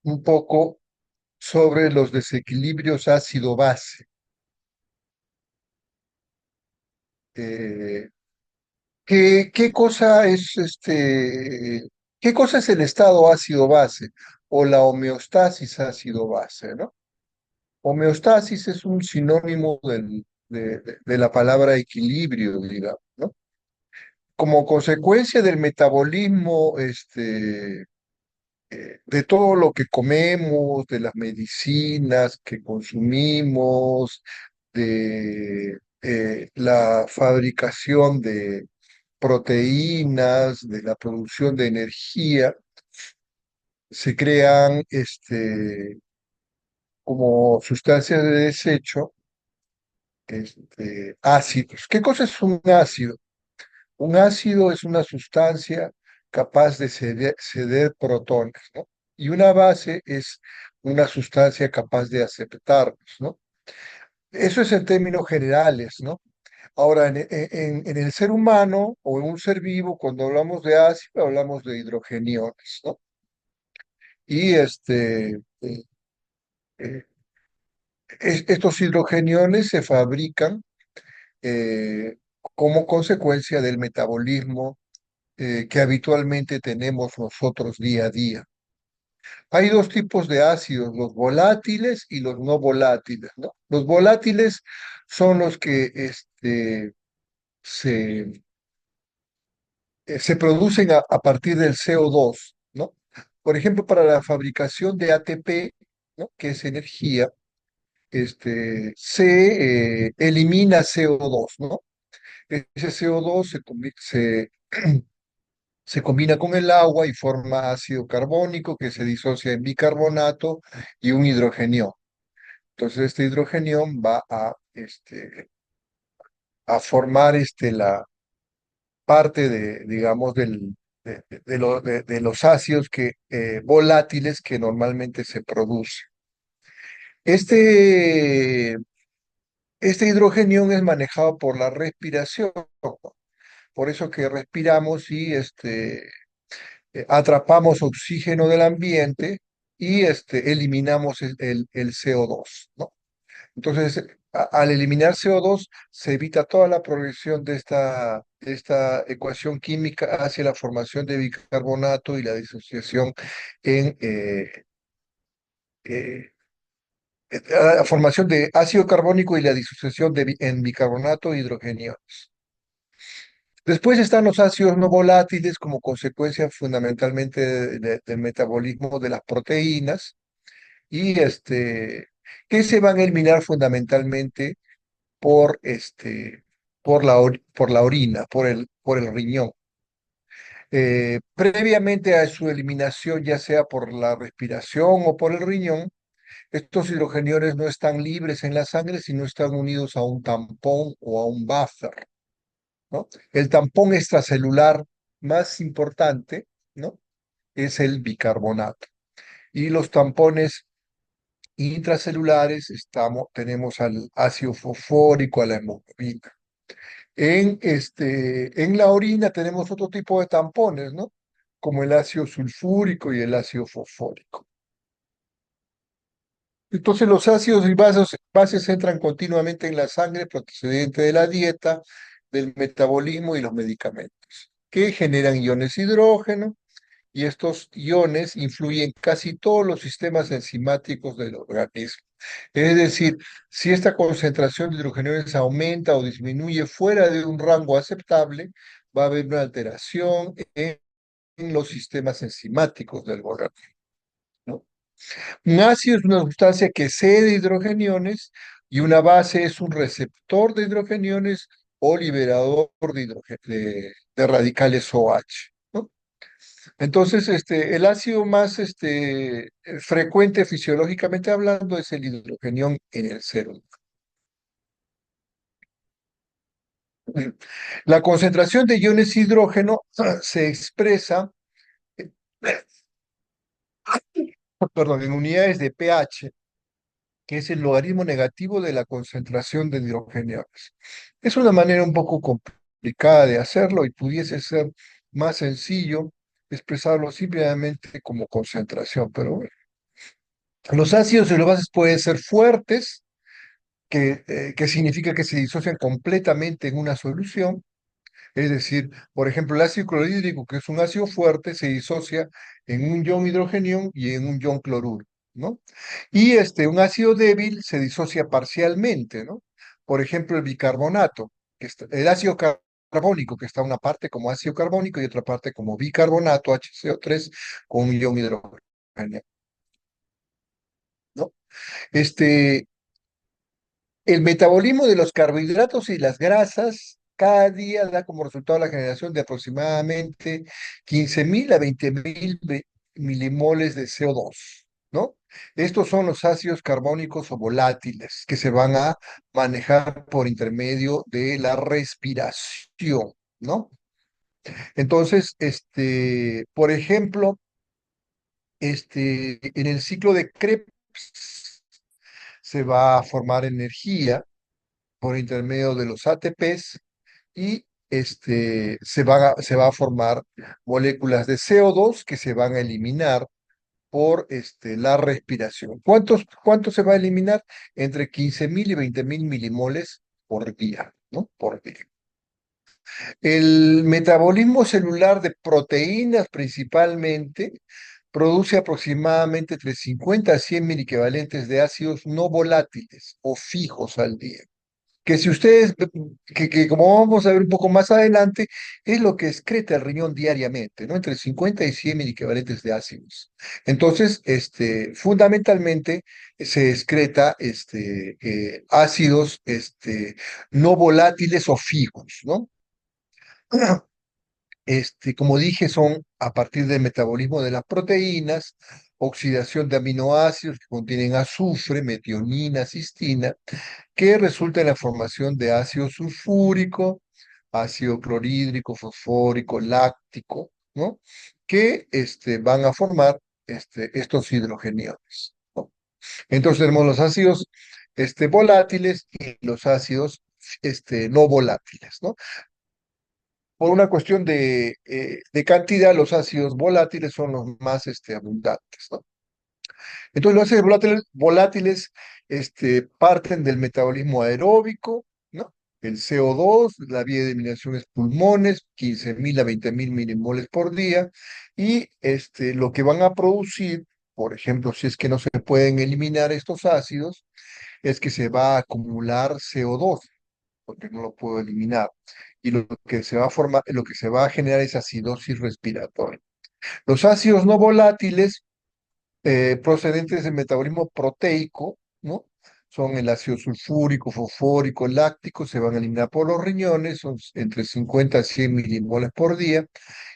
un poco sobre los desequilibrios ácido-base. Eh, ¿qué cosa es qué cosa es el estado ácido-base o la homeostasis ácido-base, ¿no? Homeostasis es un sinónimo de la palabra equilibrio, digamos, ¿no? Como consecuencia del metabolismo, de todo lo que comemos, de las medicinas que consumimos, de la fabricación de proteínas, de la producción de energía, se crean como sustancias de desecho, ácidos. ¿Qué cosa es un ácido? Un ácido es una sustancia capaz de ceder protones, ¿no? Y una base es una sustancia capaz de aceptarlos, ¿no? Eso es en términos generales, ¿no? Ahora, en el ser humano o en un ser vivo, cuando hablamos de ácido, hablamos de hidrogeniones, ¿no? Y eh, estos hidrogeniones se fabrican eh, como consecuencia del metabolismo que habitualmente tenemos nosotros día a día. Hay dos tipos de ácidos, los volátiles y los no volátiles, ¿no? Los volátiles son los que se, se producen a partir del CO2, ¿no? Por ejemplo, para la fabricación de ATP, ¿no? Que es energía, se elimina CO2, ¿no? Ese CO2 se combina con el agua y forma ácido carbónico que se disocia en bicarbonato y un hidrogenión. Entonces, este hidrogenión va a formar la parte digamos, de los ácidos volátiles que normalmente se producen. Este, este hidrogenión es manejado por la respiración, por eso que respiramos y atrapamos oxígeno del ambiente y eliminamos el CO2, ¿no? Entonces, al eliminar CO2, se evita toda la progresión de esta ecuación química hacia la formación de bicarbonato y la disociación en eh, la formación de ácido carbónico y la disociación en bicarbonato e hidrogenio. Después están los ácidos no volátiles como consecuencia fundamentalmente del metabolismo de las proteínas y que se van a eliminar fundamentalmente por, por la orina, por el riñón. Previamente a su eliminación, ya sea por la respiración o por el riñón, estos hidrogeniones no están libres en la sangre, sino están unidos a un tampón o a un buffer, ¿no? El tampón extracelular más importante, ¿no? Es el bicarbonato. Y los tampones intracelulares tenemos al ácido fosfórico, a la hemoglobina. En la orina tenemos otro tipo de tampones, ¿no? Como el ácido sulfúrico y el ácido fosfórico. Entonces los ácidos y bases entran continuamente en la sangre procedente de la dieta, del metabolismo y los medicamentos, que generan iones hidrógeno, y estos iones influyen casi todos los sistemas enzimáticos del organismo. Es decir, si esta concentración de hidrogeniones aumenta o disminuye fuera de un rango aceptable, va a haber una alteración en los sistemas enzimáticos del organismo, ¿no? Un ácido es una sustancia que cede hidrogeniones y una base es un receptor de hidrogeniones o liberador de radicales OH, ¿no? Entonces, el ácido más frecuente fisiológicamente hablando es el hidrogenión en el ser humano. La concentración de iones hidrógeno se expresa, eh, perdón, en unidades de pH, que es el logaritmo negativo de la concentración de hidrogeniones. Es una manera un poco complicada de hacerlo y pudiese ser más sencillo expresarlo simplemente como concentración, pero bueno. Los ácidos y las bases pueden ser fuertes, que significa que se disocian completamente en una solución. Es decir, por ejemplo, el ácido clorhídrico, que es un ácido fuerte, se disocia en un ion hidrogenión y en un ion cloruro, ¿no? Y un ácido débil se disocia parcialmente, ¿no? Por ejemplo, el bicarbonato, el ácido carbónico, que está una parte como ácido carbónico y otra parte como bicarbonato, HCO3, con un ion hidrogenión, ¿no? Este, El metabolismo de los carbohidratos y las grasas cada día da como resultado la generación de aproximadamente 15.000 a 20.000 milimoles de CO2, ¿no? Estos son los ácidos carbónicos o volátiles que se van a manejar por intermedio de la respiración, ¿no? Entonces, por ejemplo, en el ciclo de Krebs se va a formar energía por intermedio de los ATPs y se va a formar moléculas de CO2 que se van a eliminar por la respiración. ¿Cuánto se va a eliminar? Entre 15.000 y 20.000 milimoles por día, ¿no? Por día. El metabolismo celular de proteínas principalmente produce aproximadamente entre 50 a 100 mil equivalentes de ácidos no volátiles o fijos al día, que si ustedes, que como vamos a ver un poco más adelante, es lo que excreta el riñón diariamente, ¿no? Entre 50 y 100 mil equivalentes de ácidos. Entonces, fundamentalmente se excreta ácidos no volátiles o fijos, ¿no? Como dije, son a partir del metabolismo de las proteínas, oxidación de aminoácidos que contienen azufre, metionina, cistina, que resulta en la formación de ácido sulfúrico, ácido clorhídrico, fosfórico, láctico, ¿no? Que van a formar estos hidrogeniones, ¿no? Entonces tenemos los ácidos volátiles y los ácidos no volátiles, ¿no? Por una cuestión de cantidad, los ácidos volátiles son los más abundantes, ¿no? Entonces, los ácidos volátiles parten del metabolismo aeróbico, ¿no? El CO2, la vía de eliminación es pulmones, 15.000 a 20.000 milimoles por día, y lo que van a producir, por ejemplo, si es que no se pueden eliminar estos ácidos, es que se va a acumular CO2, porque no lo puedo eliminar, y lo que se va a formar, lo que se va a generar es acidosis respiratoria. Los ácidos no volátiles procedentes del metabolismo proteico, ¿no? Son el ácido sulfúrico, fosfórico, láctico, se van a eliminar por los riñones, son entre 50 a 100 milimoles por día,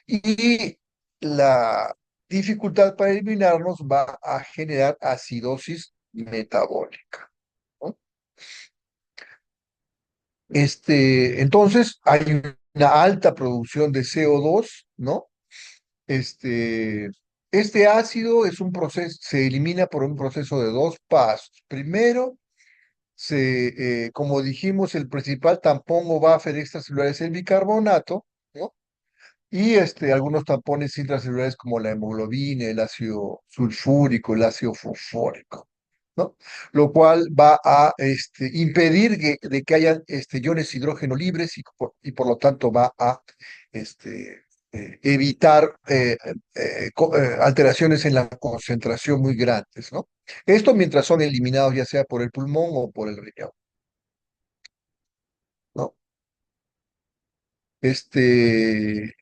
y la dificultad para eliminarlos va a generar acidosis metabólica, ¿no? Entonces, hay una alta producción de CO2, ¿no? Este, este ácido es un proceso, se elimina por un proceso de dos pasos. Primero, como dijimos, el principal tampón o buffer extracelular es el bicarbonato, ¿no? Y algunos tampones intracelulares como la hemoglobina, el ácido sulfúrico, el ácido fosfórico, ¿no? Lo cual va a impedir de que hayan iones hidrógeno libres y por lo tanto va a este, evitar alteraciones en la concentración muy grandes, ¿no? Esto mientras son eliminados ya sea por el pulmón o por el riñón, ¿no? Este,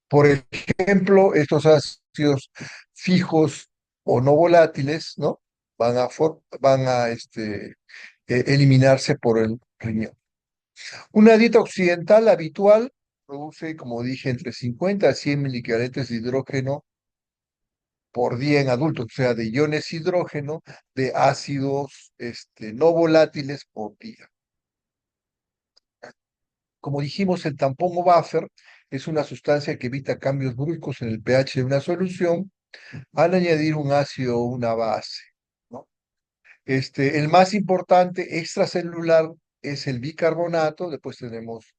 por ejemplo, estos ácidos fijos o no volátiles, ¿no? Van a eliminarse por el riñón. Una dieta occidental habitual produce, como dije, entre 50 a 100 miliquivaletes de hidrógeno por día en adultos, o sea, de iones hidrógeno de ácidos no volátiles por día. Como dijimos, el tampón o buffer es una sustancia que evita cambios bruscos en el pH de una solución al añadir un ácido o una base, ¿no? El más importante extracelular es el bicarbonato, después tenemos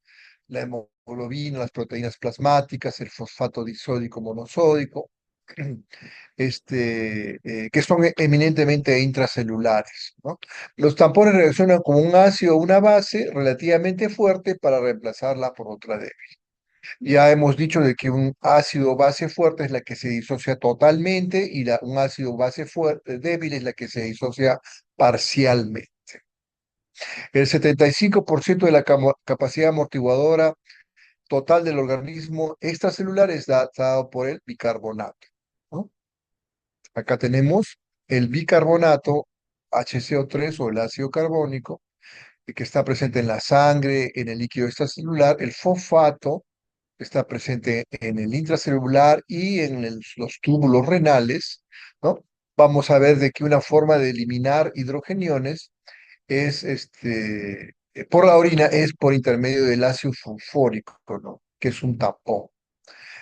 la hemoglobina, las proteínas plasmáticas, el fosfato disódico monosódico, que son eminentemente intracelulares, ¿no? Los tampones reaccionan como un ácido o una base relativamente fuerte para reemplazarla por otra débil. Ya hemos dicho de que un ácido base fuerte es la que se disocia totalmente y un ácido base fuerte, débil es la que se disocia parcialmente. El 75% de la capacidad amortiguadora total del organismo extracelular es dado por el bicarbonato, ¿no? Acá tenemos el bicarbonato, HCO3 o el ácido carbónico, que está presente en la sangre, en el líquido extracelular, el fosfato, que está presente en el intracelular y en los túbulos renales, ¿no? Vamos a ver de que una forma de eliminar hidrogeniones es por la orina es por intermedio del ácido fosfórico, ¿no? Que es un tapón.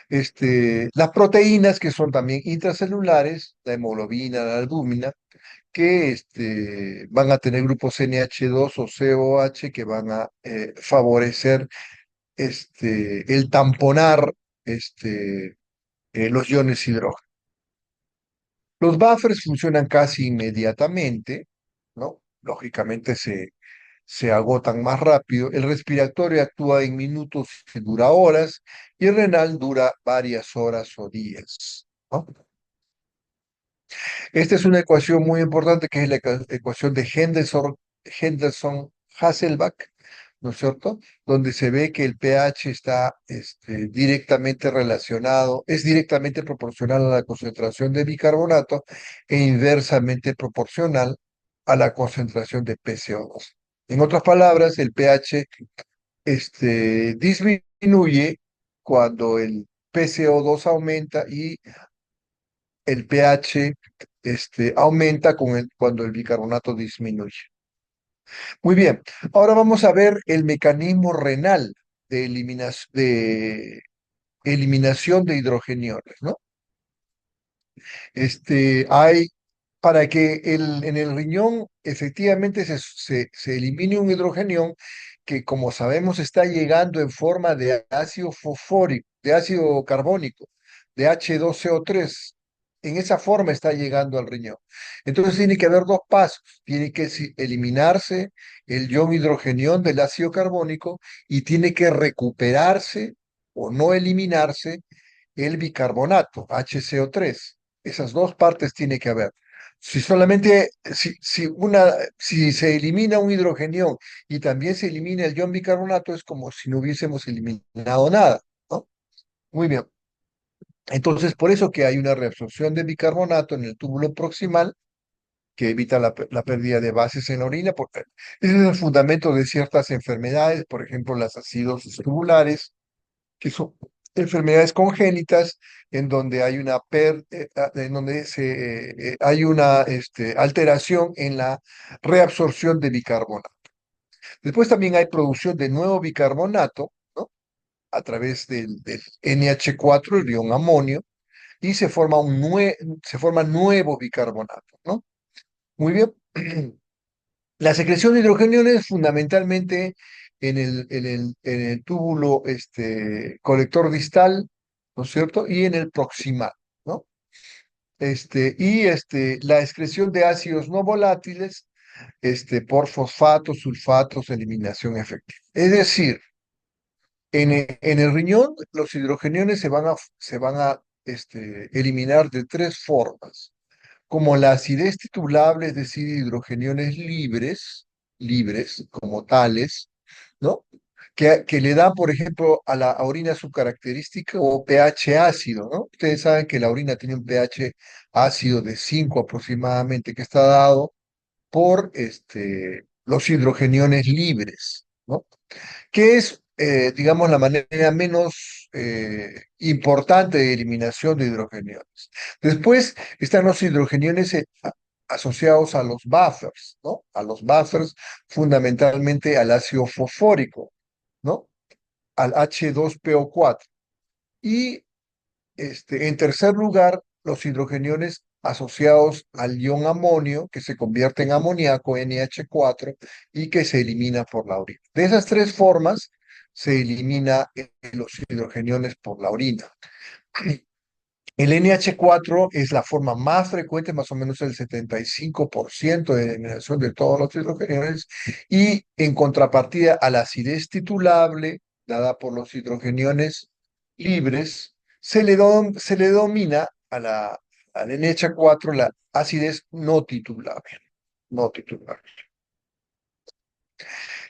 Las proteínas que son también intracelulares, la hemoglobina, la albúmina, que van a tener grupos NH2 o COH que van a favorecer el tamponar los iones hidrógeno. Los buffers funcionan casi inmediatamente, ¿no? Lógicamente se agotan más rápido. El respiratorio actúa en minutos y dura horas, y el renal dura varias horas o días, ¿no? Esta es una ecuación muy importante que es la ecuación de Henderson-Hasselbalch, ¿no es cierto? Donde se ve que el pH está directamente relacionado, es directamente proporcional a la concentración de bicarbonato e inversamente proporcional a la concentración de PCO2. En otras palabras, el pH disminuye cuando el PCO2 aumenta y el pH aumenta cuando el bicarbonato disminuye. Muy bien, ahora vamos a ver el mecanismo renal de eliminación de hidrogeniones, ¿no? Hay, para que en el riñón efectivamente se elimine un hidrogenión que, como sabemos, está llegando en forma de ácido fosfórico, de ácido carbónico, de H2CO3. En esa forma está llegando al riñón. Entonces tiene que haber dos pasos. Tiene que eliminarse el ion hidrogenión del ácido carbónico y tiene que recuperarse o no eliminarse el bicarbonato, HCO3. Esas dos partes tiene que haber. Si solamente, si se elimina un hidrogenión y también se elimina el ion bicarbonato, es como si no hubiésemos eliminado nada, ¿no? Muy bien. Entonces, por eso que hay una reabsorción de bicarbonato en el túbulo proximal que evita la pérdida de bases en la orina, porque ese es el fundamento de ciertas enfermedades, por ejemplo, las acidosis tubulares, que son enfermedades congénitas en donde hay en donde hay una alteración en la reabsorción de bicarbonato. Después también hay producción de nuevo bicarbonato, ¿no? A través del NH4, el ion amonio, y se forma nuevo bicarbonato, ¿no? Muy bien. La secreción de hidrogeniones fundamentalmente en el túbulo colector distal, ¿no es cierto? Y en el proximal, ¿no? La excreción de ácidos no volátiles por fosfatos, sulfatos, eliminación efectiva. Es decir, en el riñón los hidrogeniones se van a eliminar de tres formas como la acidez titulable, es decir, hidrogeniones libres como tales, ¿no? Que le dan, por ejemplo, a la orina su característica o pH ácido, ¿no? Ustedes saben que la orina tiene un pH ácido de 5 aproximadamente, que está dado por los hidrogeniones libres, ¿no? Que es, digamos, la manera menos importante de eliminación de hidrogeniones. Después están los hidrogeniones asociados a los buffers, ¿no? A los buffers, fundamentalmente al ácido fosfórico, ¿no? Al H2PO4. Y en tercer lugar, los hidrogeniones asociados al ion amonio, que se convierte en amoníaco, NH4, y que se elimina por la orina. De esas tres formas se elimina los hidrogeniones por la orina. El NH4 es la forma más frecuente, más o menos el 75% de eliminación de todos los hidrogeniones, y en contrapartida a la acidez titulable, dada por los hidrogeniones libres, se le domina al NH4 la acidez no titulable, no titulable.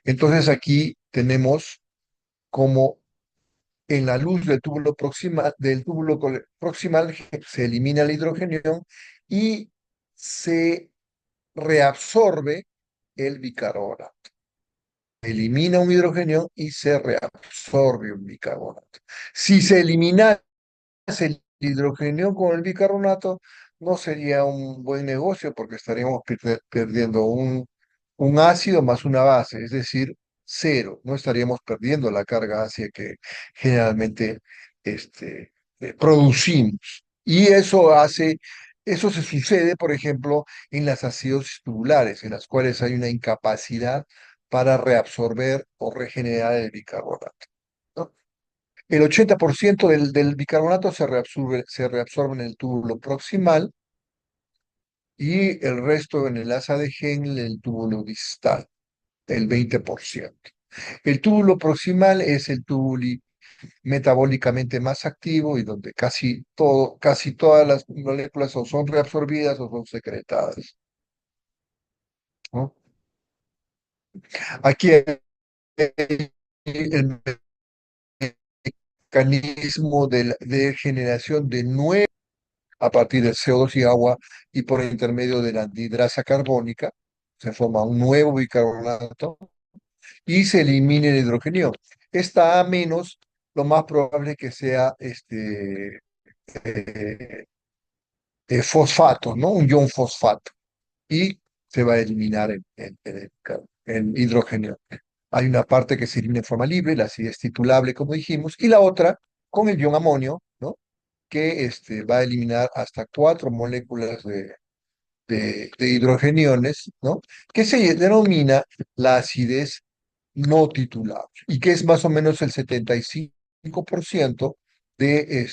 Entonces aquí tenemos como en la luz del túbulo proximal se elimina el hidrogenio y se reabsorbe el bicarbonato. Elimina un hidrogenio y se reabsorbe un bicarbonato. Si se elimina el hidrógeno con el bicarbonato, no sería un buen negocio porque estaríamos perdiendo un ácido más una base, es decir, cero. No estaríamos perdiendo la carga ácida que generalmente producimos. Y eso se sucede, por ejemplo, en las acidosis tubulares, en las cuales hay una incapacidad para reabsorber o regenerar el bicarbonato, ¿no? El 80% del bicarbonato se reabsorbe en el túbulo proximal y el resto en el asa de Henle, en el túbulo distal, el 20%. El túbulo proximal es el túbulo metabólicamente más activo y donde casi todas las moléculas o son reabsorbidas o son secretadas, ¿no? Aquí hay el mecanismo de generación de nuevos a partir del CO2 y agua y por intermedio de la anhidrasa carbónica, se forma un nuevo bicarbonato y se elimina el hidrogenio. Esta A menos, lo más probable que sea eh, fosfato, ¿no? Un ion fosfato. Y se va a eliminar en hidrógeno. Hay una parte que se elimina en forma libre, la acidez titulable, como dijimos, y la otra con el ion amonio, ¿no? Que va a eliminar hasta 4 moléculas de hidrogeniones, ¿no? Que se denomina la acidez no titulable y que es más o menos el 75% de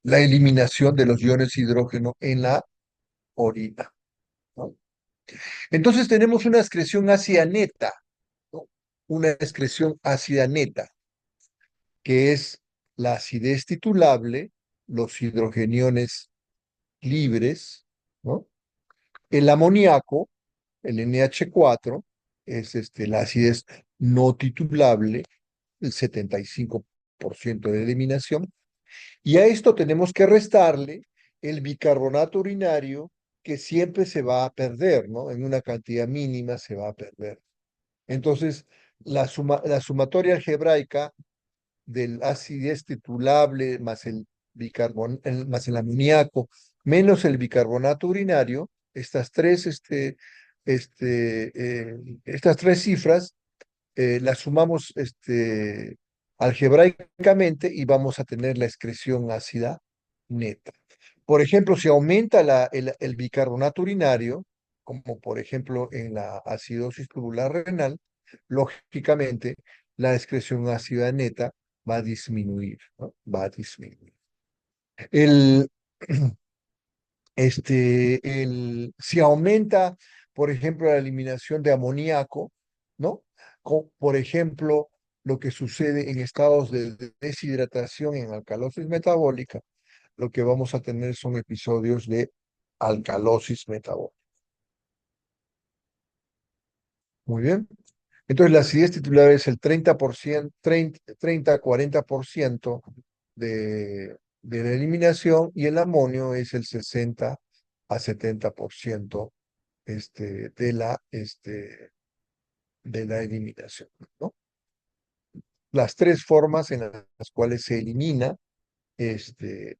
la eliminación de los iones hidrógeno en la orina, ¿no? Entonces tenemos una excreción ácida neta, ¿no? Una excreción ácida neta, que es la acidez titulable, los hidrogeniones libres, ¿no? El amoníaco, el NH4, es la acidez no titulable, el 75% de eliminación, y a esto tenemos que restarle el bicarbonato urinario que siempre se va a perder, ¿no? En una cantidad mínima se va a perder. Entonces, la sumatoria algebraica del acidez titulable más más el amoníaco menos el bicarbonato urinario, estas tres cifras las sumamos algebraicamente y vamos a tener la excreción ácida neta. Por ejemplo, si aumenta el bicarbonato urinario, como por ejemplo en la acidosis tubular renal, lógicamente la excreción ácida neta va a disminuir, ¿no? Va a disminuir. El, si aumenta, por ejemplo, la eliminación de amoníaco, ¿no? Por ejemplo, lo que sucede en estados de deshidratación en alcalosis metabólica, lo que vamos a tener son episodios de alcalosis metabólica. Muy bien. Entonces, la acidez titular es el 30%, 30-40% de la eliminación y el amonio es el 60 a 70% de la eliminación, ¿no? Las tres formas en las cuales se elimina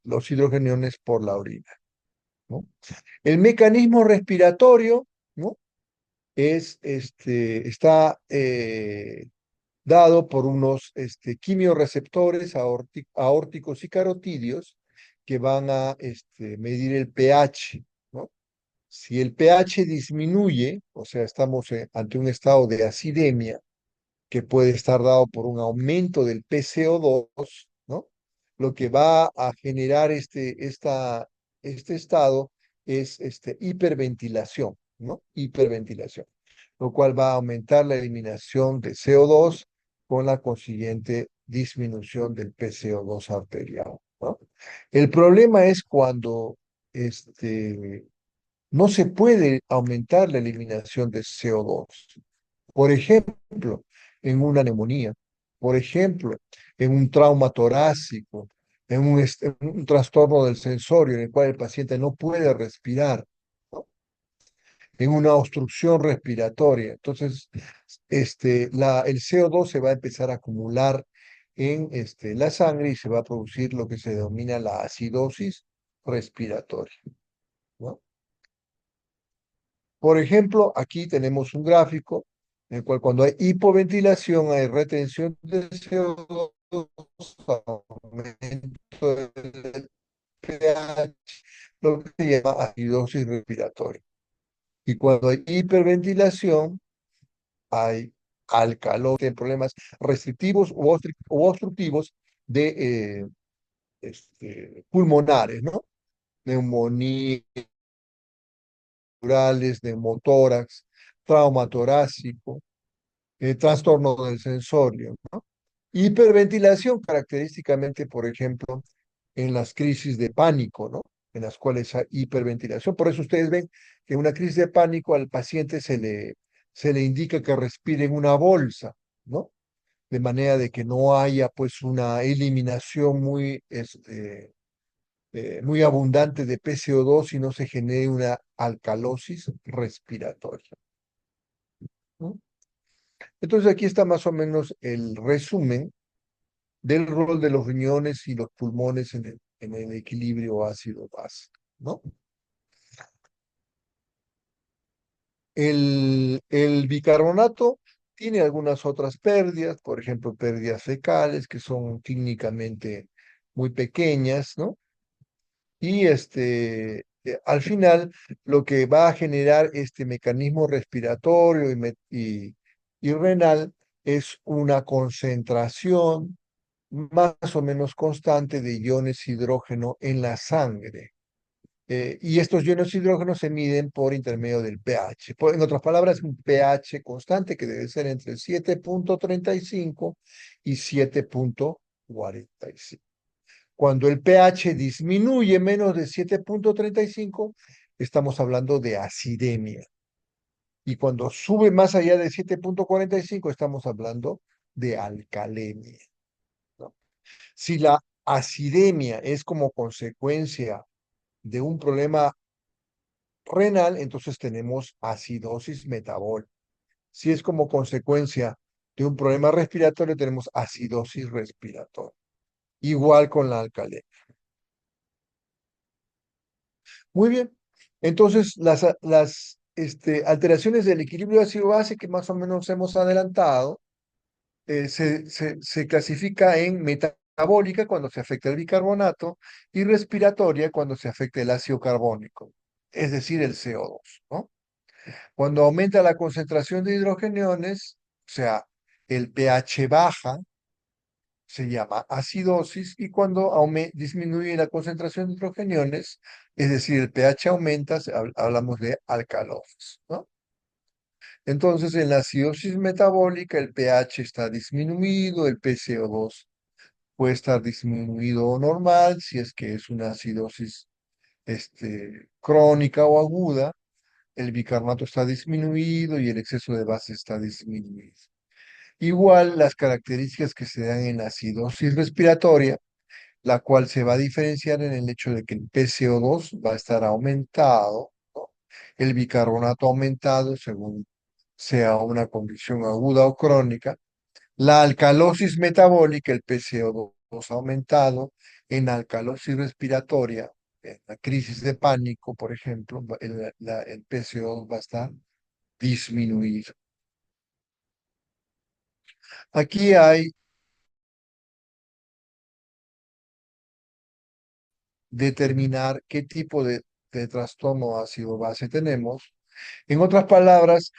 los hidrogeniones por la orina, ¿no? El mecanismo respiratorio, ¿no? Está dado por unos quimiorreceptores aórticos y carotídeos que van a medir el pH, ¿no? Si el pH disminuye, o sea, estamos ante un estado de acidemia que puede estar dado por un aumento del PCO2, ¿no? lo que va a generar este estado es hiperventilación, ¿no? Hiperventilación, lo cual va a aumentar la eliminación de CO2 con la consiguiente disminución del PCO2 arterial, ¿no? El problema es cuando no se puede aumentar la eliminación de CO2. Por ejemplo, en una neumonía, por ejemplo, en un trauma torácico, en un trastorno del sensorio en el cual el paciente no puede respirar, ¿no? En una obstrucción respiratoria. Entonces, el CO2 se va a empezar a acumular en la sangre y se va a producir lo que se denomina la acidosis respiratoria, ¿no? Por ejemplo, aquí tenemos un gráfico en el cual cuando hay hipoventilación hay retención de CO2, aumento del pH, lo que se llama acidosis respiratoria. Y cuando hay hiperventilación hay alcalosis, problemas restrictivos u obstructivos de pulmonares, ¿no? Neumonía, neumotórax, trauma torácico, trastorno del sensorio, ¿no? Hiperventilación, característicamente, por ejemplo, en las crisis de pánico, ¿no? En las cuales hay hiperventilación. Por eso ustedes ven que en una crisis de pánico al paciente se le indica que respire en una bolsa, ¿no? De manera de que no haya pues una eliminación muy abundante de PCO2 y no se genere una alcalosis respiratoria, ¿no? Entonces aquí está más o menos el resumen del rol de los riñones y los pulmones en el equilibrio ácido-base, ¿no? El bicarbonato tiene algunas otras pérdidas, por ejemplo, pérdidas fecales que son clínicamente muy pequeñas, ¿no? Y al final lo que va a generar este mecanismo respiratorio y renal es una concentración más o menos constante de iones hidrógeno en la sangre. Y estos iones hidrógeno se miden por intermedio del pH. En otras palabras, un pH constante que debe ser entre 7,35 y 7,45. Cuando el pH disminuye menos de 7,35, estamos hablando de acidemia. Y cuando sube más allá de 7,45, estamos hablando de alcalemia, ¿no? Si la acidemia es como consecuencia de un problema renal, entonces tenemos acidosis metabólica. Si es como consecuencia de un problema respiratorio, tenemos acidosis respiratoria. Igual con la alcalemia. Muy bien. Entonces, las alteraciones del equilibrio ácido-base que más o menos hemos adelantado, se clasifica en metabólica cuando se afecta el bicarbonato y respiratoria cuando se afecta el ácido carbónico, es decir, el CO2, ¿no? Cuando aumenta la concentración de hidrogeniones, o sea, el pH baja, se llama acidosis, y cuando disminuye la concentración de hidrogeniones, es decir, el pH aumenta, hablamos de alcalosis, ¿no? Entonces, en la acidosis metabólica, el pH está disminuido, el PCO2 puede estar disminuido o normal, si es que es una acidosis crónica o aguda, el bicarbonato está disminuido y el exceso de base está disminuido. Igual las características que se dan en la acidosis respiratoria, la cual se va a diferenciar en el hecho de que el PCO2 va a estar aumentado, ¿no? El bicarbonato aumentado según sea una condición aguda o crónica. La alcalosis metabólica, el PCO2 aumentado, en alcalosis respiratoria, en la crisis de pánico, por ejemplo, el PCO2 va a estar disminuido. Aquí hay determinar qué tipo de trastorno ácido base tenemos. En otras palabras,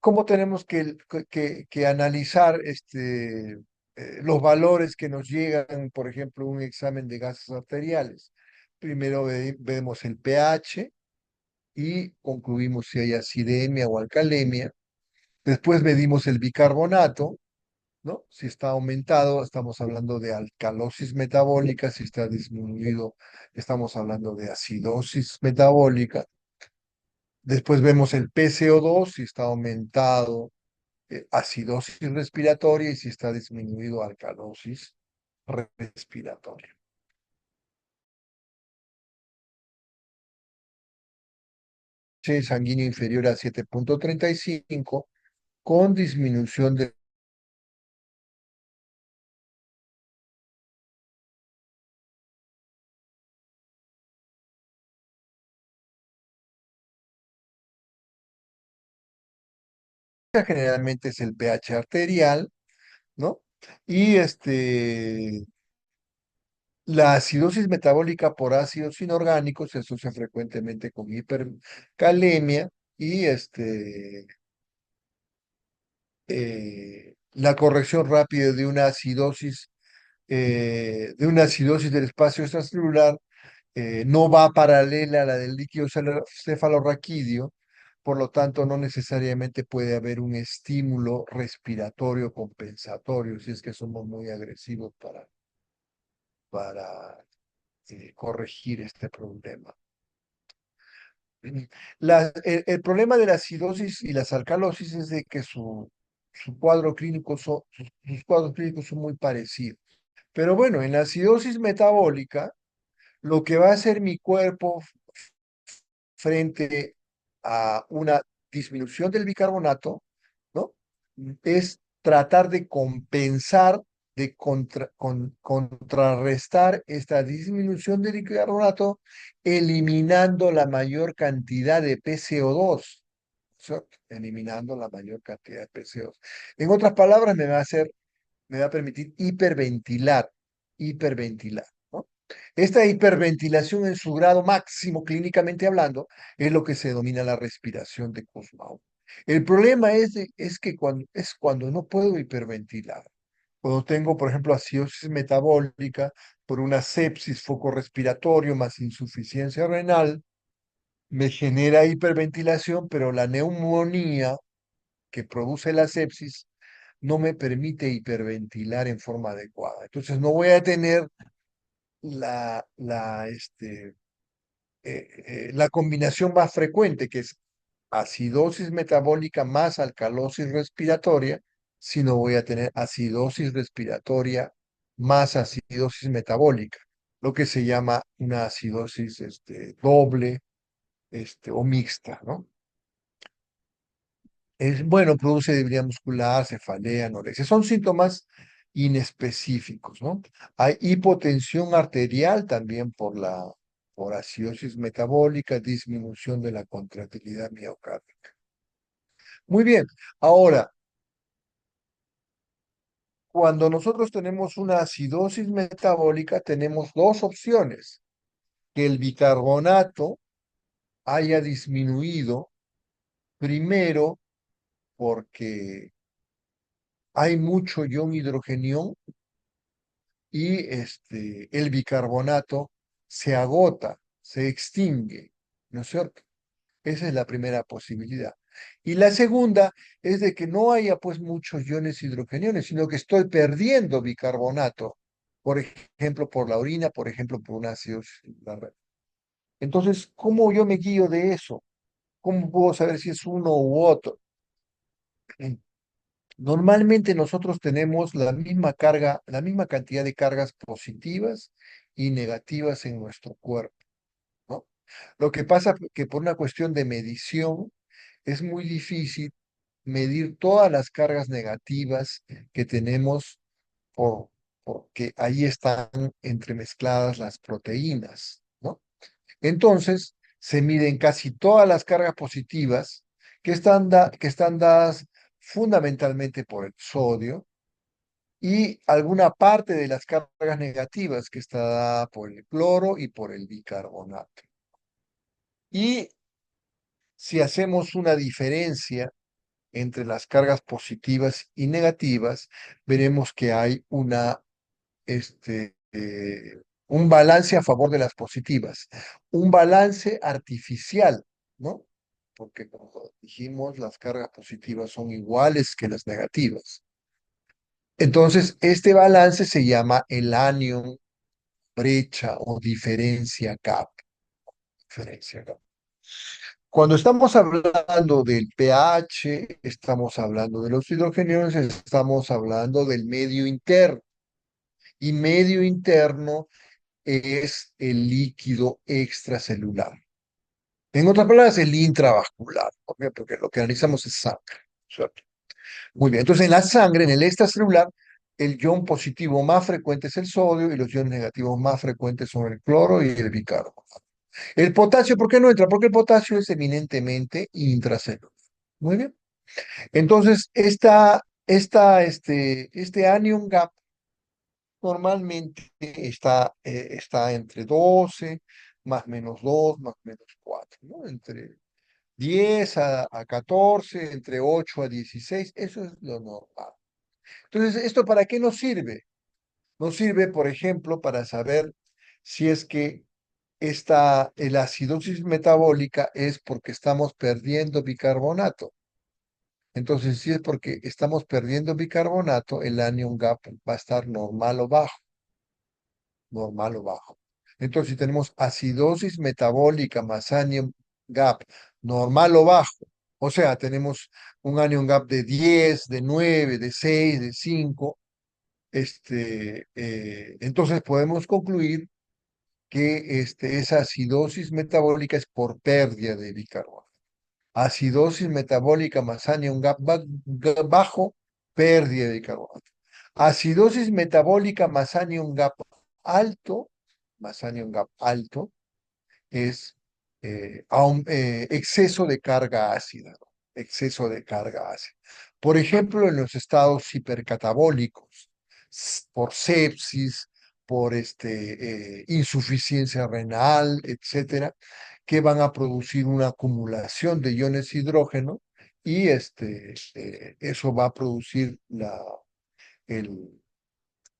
cómo tenemos que analizar los valores que nos llegan, por ejemplo, un examen de gases arteriales. Primero vemos el pH y concluimos si hay acidemia o alcalemia. Después medimos el bicarbonato, ¿no? Si está aumentado, estamos hablando de alcalosis metabólica; si está disminuido, estamos hablando de acidosis metabólica. Después vemos el PCO2, si está aumentado, acidosis respiratoria; y si está disminuido, alcalosis respiratoria. Sanguíneo inferior a 7,35 con disminución de generalmente es el pH arterial, ¿no? Y la acidosis metabólica por ácidos inorgánicos se asocia frecuentemente con hipercalemia y la corrección rápida de una acidosis del espacio extracelular no va paralela a la del líquido cefalorraquídeo; por lo tanto, no necesariamente puede haber un estímulo respiratorio compensatorio si es que somos muy agresivos para corregir este problema. El problema de la acidosis y las alcalosis es de que su cuadro clínico sus cuadros clínicos son muy parecidos. Pero bueno, en la acidosis metabólica, lo que va a hacer mi cuerpo frente a una disminución del bicarbonato, ¿no? Es tratar de compensar, de contrarrestar esta disminución del bicarbonato, eliminando la mayor cantidad de PCO2, ¿cierto? Eliminando la mayor cantidad de PCO2. En otras palabras, me va a permitir hiperventilar, ¿no? Esta hiperventilación en su grado máximo, clínicamente hablando, es lo que se denomina la respiración de Kussmaul. El problema es que cuando no puedo hiperventilar, cuando tengo, por ejemplo, acidosis metabólica por una sepsis, foco respiratorio más insuficiencia renal, me genera hiperventilación, pero la neumonía que produce la sepsis no me permite hiperventilar en forma adecuada. Entonces no voy a tener la combinación más frecuente, que es acidosis metabólica más alcalosis respiratoria, sino voy a tener acidosis respiratoria más acidosis metabólica, lo que se llama una acidosis doble o mixta, ¿no? Bueno, produce debilidad muscular, cefalea, anorexia. Son síntomas inespecíficos, ¿no? Hay hipotensión arterial también por acidosis metabólica, disminución de la contractilidad miocárdica. Muy bien. Ahora, cuando nosotros tenemos una acidosis metabólica, tenemos dos opciones: que el bicarbonato haya disminuido, primero porque hay mucho ion hidrogenión y el bicarbonato se agota, se extingue, ¿no es cierto? Esa es la primera posibilidad. Y la segunda es de que no haya pues muchos iones hidrogeniones, sino que estoy perdiendo bicarbonato, por ejemplo, por la orina, por ejemplo, por un ácido. Entonces, ¿cómo yo me guío de eso? ¿Cómo puedo saber si es uno u otro? Normalmente nosotros tenemos la misma carga, la misma cantidad de cargas positivas y negativas en nuestro cuerpo, ¿no? Lo que pasa que por una cuestión de medición es muy difícil medir todas las cargas negativas que tenemos por, porque ahí están entremezcladas las proteínas, ¿no? Entonces, se miden casi todas las cargas positivas que están dadas fundamentalmente por el sodio, y alguna parte de las cargas negativas que está dada por el cloro y por el bicarbonato. Y si hacemos una diferencia entre las cargas positivas y negativas, veremos que hay un balance a favor de las positivas, un balance artificial, ¿no? Porque como dijimos, las cargas positivas son iguales que las negativas. Entonces, este balance se llama el anion, brecha o diferencia gap. Diferencia gap. Cuando estamos hablando del pH, estamos hablando de los hidrogenios, estamos hablando del medio interno. Y medio interno es el líquido extracelular. En otras palabras, el intravascular, ¿ok? Porque lo que analizamos es sangre, ¿cierto? Muy bien, entonces en la sangre, en el extracelular, el ion positivo más frecuente es el sodio y los iones negativos más frecuentes son el cloro y el bicarbonato. El potasio, ¿por qué no entra? Porque el potasio es eminentemente intracelular. Muy bien. Entonces, este anion gap normalmente está entre 12, más menos 2, más menos 4, ¿no? Entre 10 a 14, entre 8 a 16, eso es lo normal. Entonces, ¿esto para qué nos sirve? Nos sirve, por ejemplo, para saber si es que la acidosis metabólica es porque estamos perdiendo bicarbonato. Entonces, si es porque estamos perdiendo bicarbonato, el anion gap va a estar normal o bajo, normal o bajo. Entonces, si tenemos acidosis metabólica más anion gap normal o bajo, o sea, tenemos un anion gap de 10, de 9, de 6, de 5, entonces podemos concluir que esa acidosis metabólica es por pérdida de bicarbonato. Acidosis metabólica más anion gap bajo, pérdida de bicarbonato. Acidosis metabólica más anion gap alto, más anion gap alto, es exceso de carga ácida, ¿no? Exceso de carga ácida. Por ejemplo, en los estados hipercatabólicos, por sepsis, por insuficiencia renal, etcétera, que van a producir una acumulación de iones hidrógeno y eso va a producir el,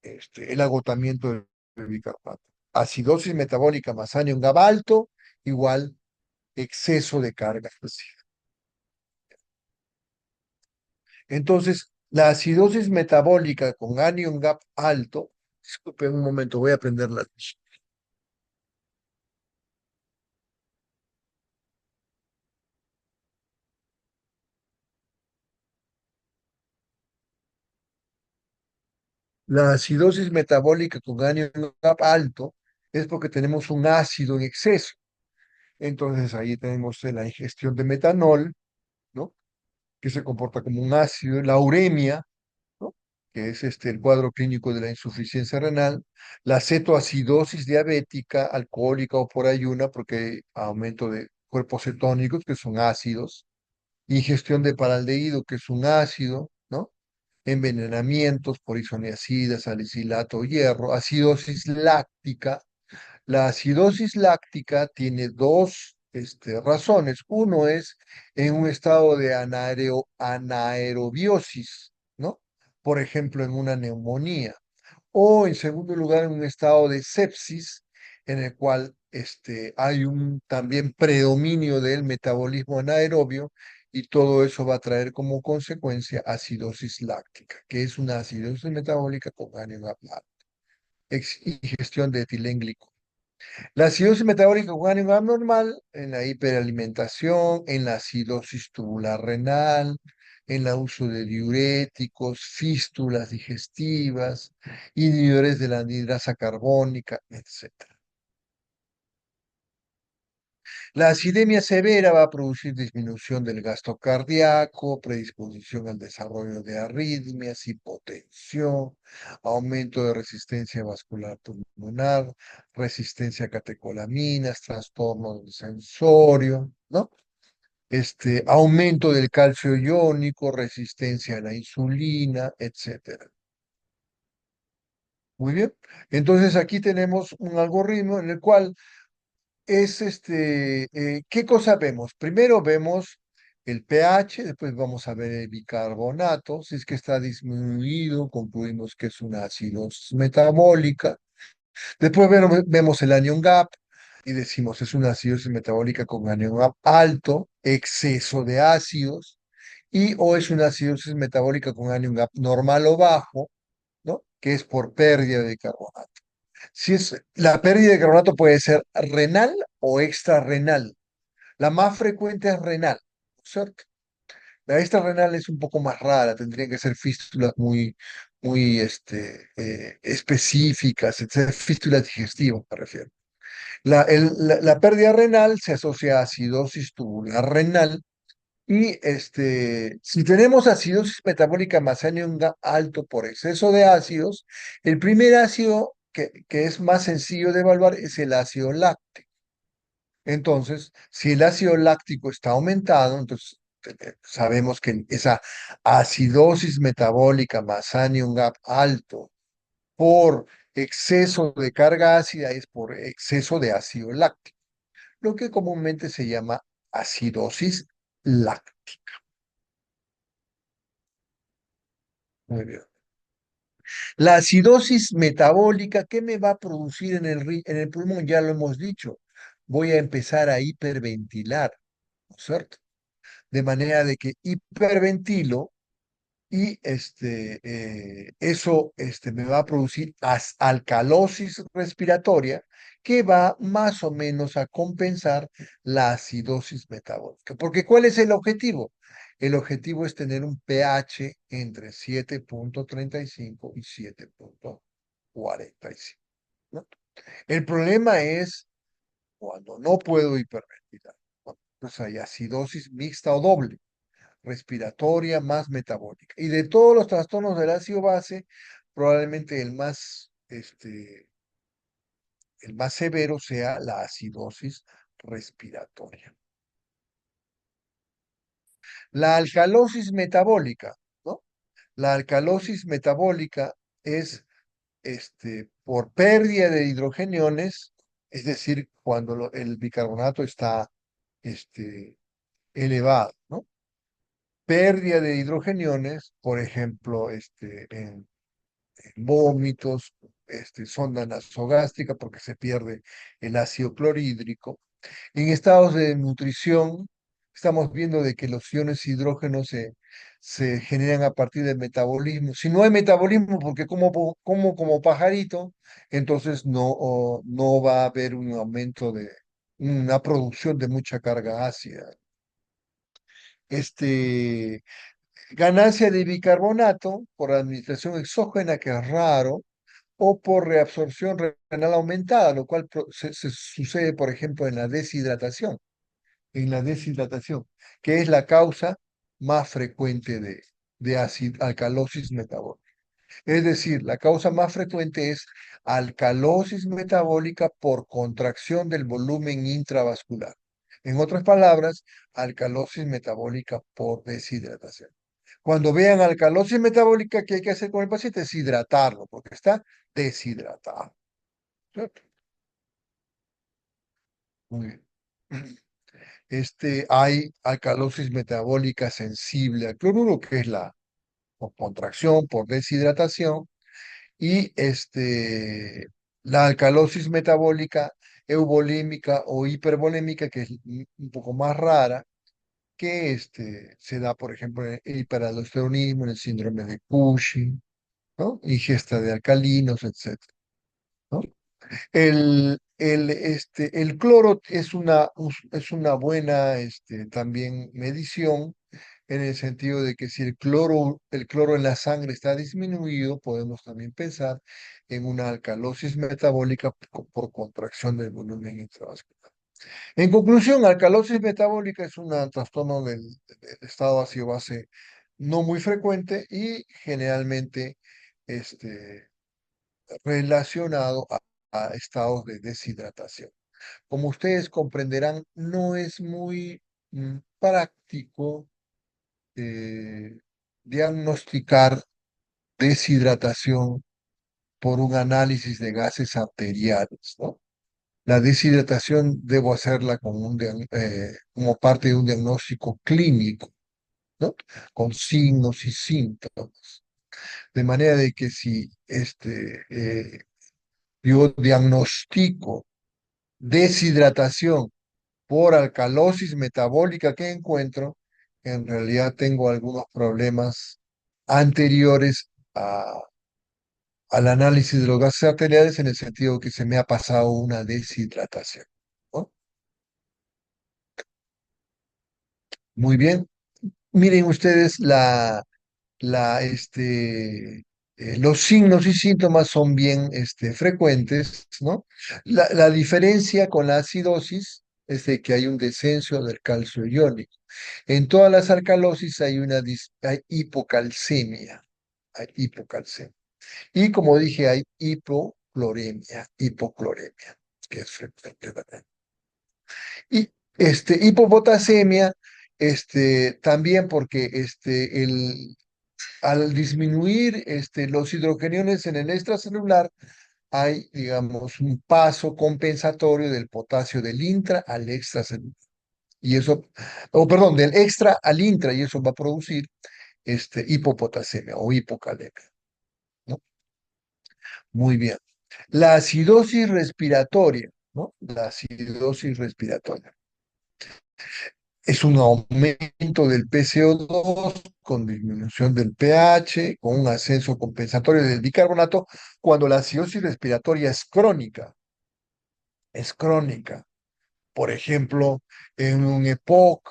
el agotamiento del bicarbonato. Acidosis metabólica más anion GABA alto igual exceso de carga ácida. Entonces, la acidosis metabólica con anion gap alto, disculpen un momento, voy a prender la luz. La acidosis metabólica con anion gap alto es porque tenemos un ácido en exceso. Entonces ahí tenemos la ingestión de metanol, ¿no? Que se comporta como un ácido, la uremia, ¿no? Que es el cuadro clínico de la insuficiencia renal, la cetoacidosis diabética, alcohólica o por ayuna, porque hay aumento de cuerpos cetónicos, que son ácidos, ingestión de paraldehído, que es un ácido, ¿no? Envenenamientos por isoniazida, salicilato, hierro, acidosis láctica. La acidosis láctica tiene dos razones. Uno es en un estado de anaerobiosis, ¿no? Por ejemplo, en una neumonía. O en segundo lugar, en un estado de sepsis, en el cual hay un también predominio del metabolismo anaerobio y todo eso va a traer como consecuencia acidosis láctica, que es una acidosis metabólica con ánimo ingestión de etilenglicol. La acidosis metabólica con ánimo abnormal en la hiperalimentación, en la acidosis tubular renal, en el uso de diuréticos, fístulas digestivas, inhibidores de la anhidrasa carbónica, etc. La acidemia severa va a producir disminución del gasto cardíaco, predisposición al desarrollo de arritmias, hipotensión, aumento de resistencia vascular pulmonar, resistencia a catecolaminas, trastorno del sensorio, ¿no? Aumento del calcio iónico, resistencia a la insulina, etcétera. Muy bien. Entonces aquí tenemos un algoritmo en el cual ¿qué cosa vemos? Primero vemos el pH, después vamos a ver el bicarbonato, si es que está disminuido, concluimos que es una acidosis metabólica. Después vemos el anion gap y decimos es una acidosis metabólica con anion gap alto, exceso de ácidos, y o es una acidosis metabólica con anion gap normal o bajo, ¿no? Que es por pérdida de carbonato. Si es, la pérdida de carbonato puede ser renal o extrarrenal. La más frecuente es renal, ¿cierto? La extrarrenal es un poco más rara, tendrían que ser fístulas muy específicas, etcétera, fístulas digestivas, me refiero. La pérdida renal se asocia a acidosis tubular renal y si tenemos acidosis metabólica más alto por exceso de ácidos, el primer ácido que es más sencillo de evaluar es el ácido láctico. Entonces, si el ácido láctico está aumentado, entonces sabemos que esa acidosis metabólica más anion gap alto por exceso de carga ácida es por exceso de ácido láctico, lo que comúnmente se llama acidosis láctica. Muy bien. La acidosis metabólica, ¿qué me va a producir en el pulmón? Ya lo hemos dicho. Voy a empezar a hiperventilar, ¿no es cierto? De manera de que hiperventilo y eso me va a producir alcalosis respiratoria que va más o menos a compensar la acidosis metabólica. Porque ¿cuál es el objetivo? El objetivo es tener un pH entre 7,35 y 7,45. ¿No? El problema es cuando no puedo hiperventilar. Pues hay acidosis mixta o doble respiratoria más metabólica. Y de todos los trastornos del ácido base, probablemente el más severo sea la acidosis respiratoria. La alcalosis metabólica, ¿no? La alcalosis metabólica es por pérdida de hidrogeniones, es decir, cuando el bicarbonato está elevado, ¿no? Pérdida de hidrogeniones, por ejemplo, en vómitos, sonda nasogástrica porque se pierde el ácido clorhídrico. En estados de nutrición, estamos viendo de que los iones hidrógenos se generan a partir del metabolismo. Si no hay metabolismo, porque como pajarito, entonces no va a haber un aumento de una producción de mucha carga ácida. Este, Ganancia de bicarbonato por administración exógena, que es raro, o por reabsorción renal aumentada, lo cual se sucede, por ejemplo, en la deshidratación, que es la causa más frecuente de alcalosis metabólica. Es decir, la causa más frecuente es alcalosis metabólica por contracción del volumen intravascular. En otras palabras, alcalosis metabólica por deshidratación. Cuando vean alcalosis metabólica, ¿qué hay que hacer con el paciente? Es hidratarlo, porque está deshidratado. ¿Cierto? Muy bien. Hay alcalosis metabólica sensible al cloruro, que es la por contracción, por deshidratación, y la alcalosis metabólica euvolímica o hipervolémica, que es un poco más rara, que se da, por ejemplo, en el hiperaldosteronismo, en el síndrome de Cushing, ¿no? Ingesta de alcalinos, etcétera, ¿no? El cloro es una buena también medición en el sentido de que si el cloro en la sangre está disminuido, podemos también pensar en una alcalosis metabólica por contracción del volumen intravascular. En conclusión, alcalosis metabólica es un trastorno del estado ácido-base no muy frecuente y generalmente este, relacionado a estados de deshidratación. Como ustedes comprenderán, no es muy práctico diagnosticar deshidratación por un análisis de gases arteriales, ¿no? La deshidratación debo hacerla como parte de un diagnóstico clínico, ¿no? Con signos y síntomas. De manera de que si yo diagnostico deshidratación por alcalosis metabólica que encuentro, en realidad tengo algunos problemas anteriores al análisis de los gases arteriales en el sentido que se me ha pasado una deshidratación, ¿no? Muy bien. Miren ustedes los signos y síntomas son bien frecuentes, ¿no? La diferencia con la acidosis es de que hay un descenso del calcio iónico. En todas las alcalosis hay hipocalcemia, hay hipocalcemia. Y como dije, hay hipocloremia, que es frecuente, ¿verdad? Y hipopotasemia, también porque al disminuir los hidrogeniones en el extracelular, hay, digamos, un paso compensatorio del potasio del intra al extracelular. Y eso, o perdón, del extra al intra, y eso va a producir hipopotasemia o hipocalemia, ¿no? Muy bien. La acidosis respiratoria, ¿no? La acidosis respiratoria. Es un aumento del PCO2 con disminución del pH, con un ascenso compensatorio del bicarbonato, cuando la acidosis respiratoria es crónica. Es crónica. Por ejemplo, en un EPOC,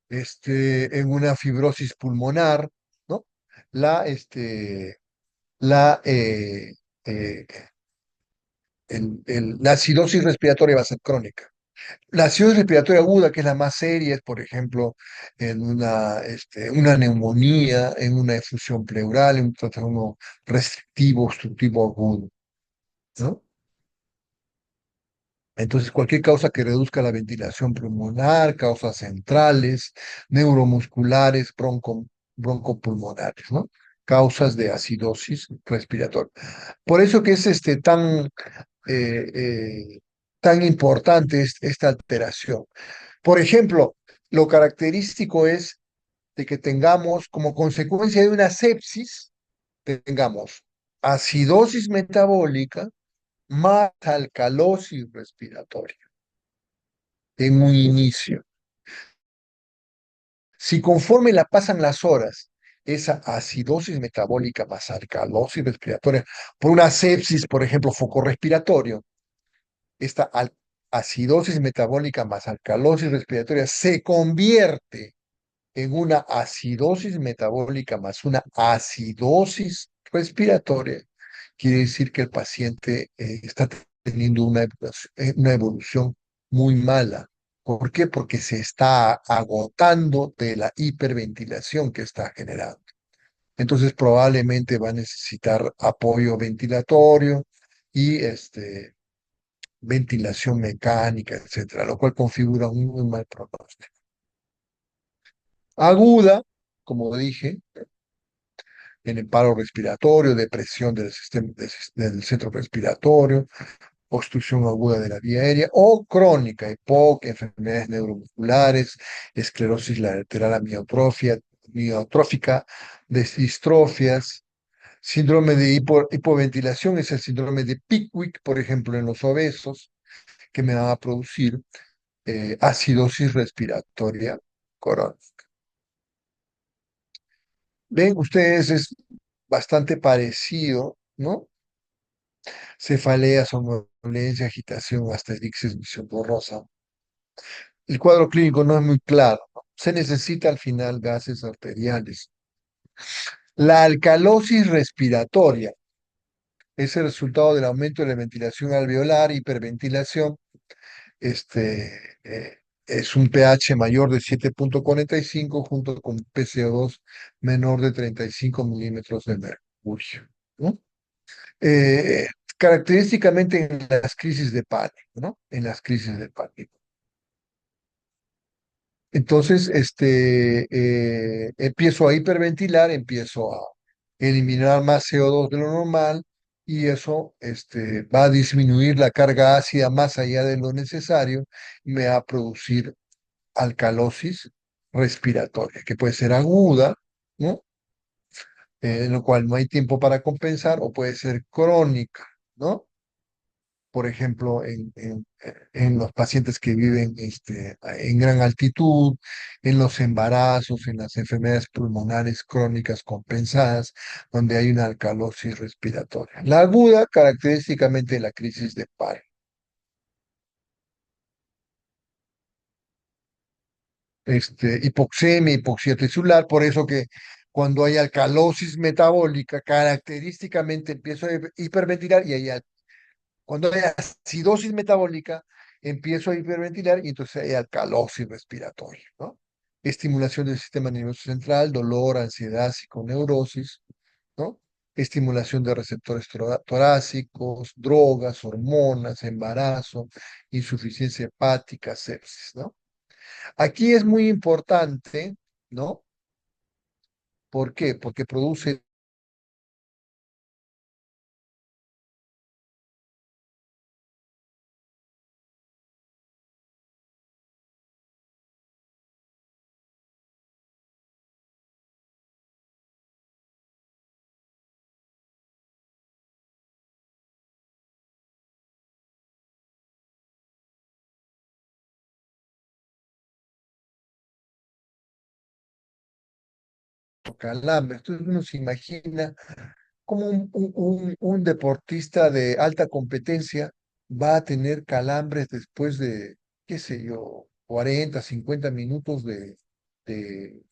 en una fibrosis pulmonar, ¿no? La, este, la, eh, la acidosis respiratoria va a ser crónica. La acidosis respiratoria aguda, que es la más seria, es, por ejemplo, en una neumonía, en una efusión pleural, en un trastorno restrictivo, obstructivo agudo, ¿no? Entonces, cualquier causa que reduzca la ventilación pulmonar, causas centrales, neuromusculares, broncopulmonares, ¿no? Causas de acidosis respiratoria. Por eso que es eh, eh, tan importante esta alteración. Por ejemplo, lo característico es de que tengamos, como consecuencia de una sepsis, tengamos acidosis metabólica más alcalosis respiratoria en un inicio. Si conforme la pasan las horas, esa acidosis metabólica más alcalosis respiratoria, por una sepsis, por ejemplo, foco respiratorio, esta acidosis metabólica más alcalosis respiratoria se convierte en una acidosis metabólica más una acidosis respiratoria, quiere decir que el paciente está teniendo una evolución muy mala. ¿Por qué? Porque se está agotando de la hiperventilación que está generando. Entonces probablemente va a necesitar apoyo ventilatorio y ventilación mecánica, etcétera, lo cual configura un muy mal pronóstico. Aguda, como dije, en el paro respiratorio, depresión del sistema, del centro respiratorio, obstrucción aguda de la vía aérea, o crónica, EPOC, enfermedades neuromusculares, esclerosis lateral amiotrófica, distrofias, síndrome de hipoventilación, es el síndrome de Pickwick, por ejemplo, en los obesos, que me va a producir acidosis respiratoria crónica. Ven, ustedes es bastante parecido, ¿no? Cefalea, somnolencia, agitación, asterixis, visión borrosa. El cuadro clínico no es muy claro, ¿no? Se necesita al final gases arteriales. La alcalosis respiratoria es el resultado del aumento de la ventilación alveolar, hiperventilación. Es un pH mayor de 7,45 junto con PCO2 menor de 35 milímetros de mercurio, ¿no? Eh, Característicamente en las crisis de pánico, ¿no? En las crisis de pánico. Entonces, empiezo a hiperventilar, empiezo a eliminar más CO2 de lo normal, y eso va a disminuir la carga ácida más allá de lo necesario y me va a producir alcalosis respiratoria, que puede ser aguda, ¿no? En lo cual no hay tiempo para compensar, o puede ser crónica, ¿no? Por ejemplo, en los pacientes que viven en gran altitud, en los embarazos, en las enfermedades pulmonares crónicas compensadas, donde hay una alcalosis respiratoria. La aguda, característicamente la crisis de paro. Hipoxemia, hipoxia tisular, por eso que cuando hay alcalosis metabólica, característicamente empiezo a hiperventilar y cuando hay acidosis metabólica, empiezo a hiperventilar y entonces hay alcalosis respiratoria, ¿no? Estimulación del sistema nervioso central, dolor, ansiedad, psiconeurosis, ¿no? Estimulación de receptores torácicos, drogas, hormonas, embarazo, insuficiencia hepática, sepsis, ¿no? Aquí es muy importante, ¿no? ¿Por qué? Porque produce calambres. Entonces uno se imagina cómo un deportista de alta competencia va a tener calambres después de, qué sé yo, 40, 50 minutos de, de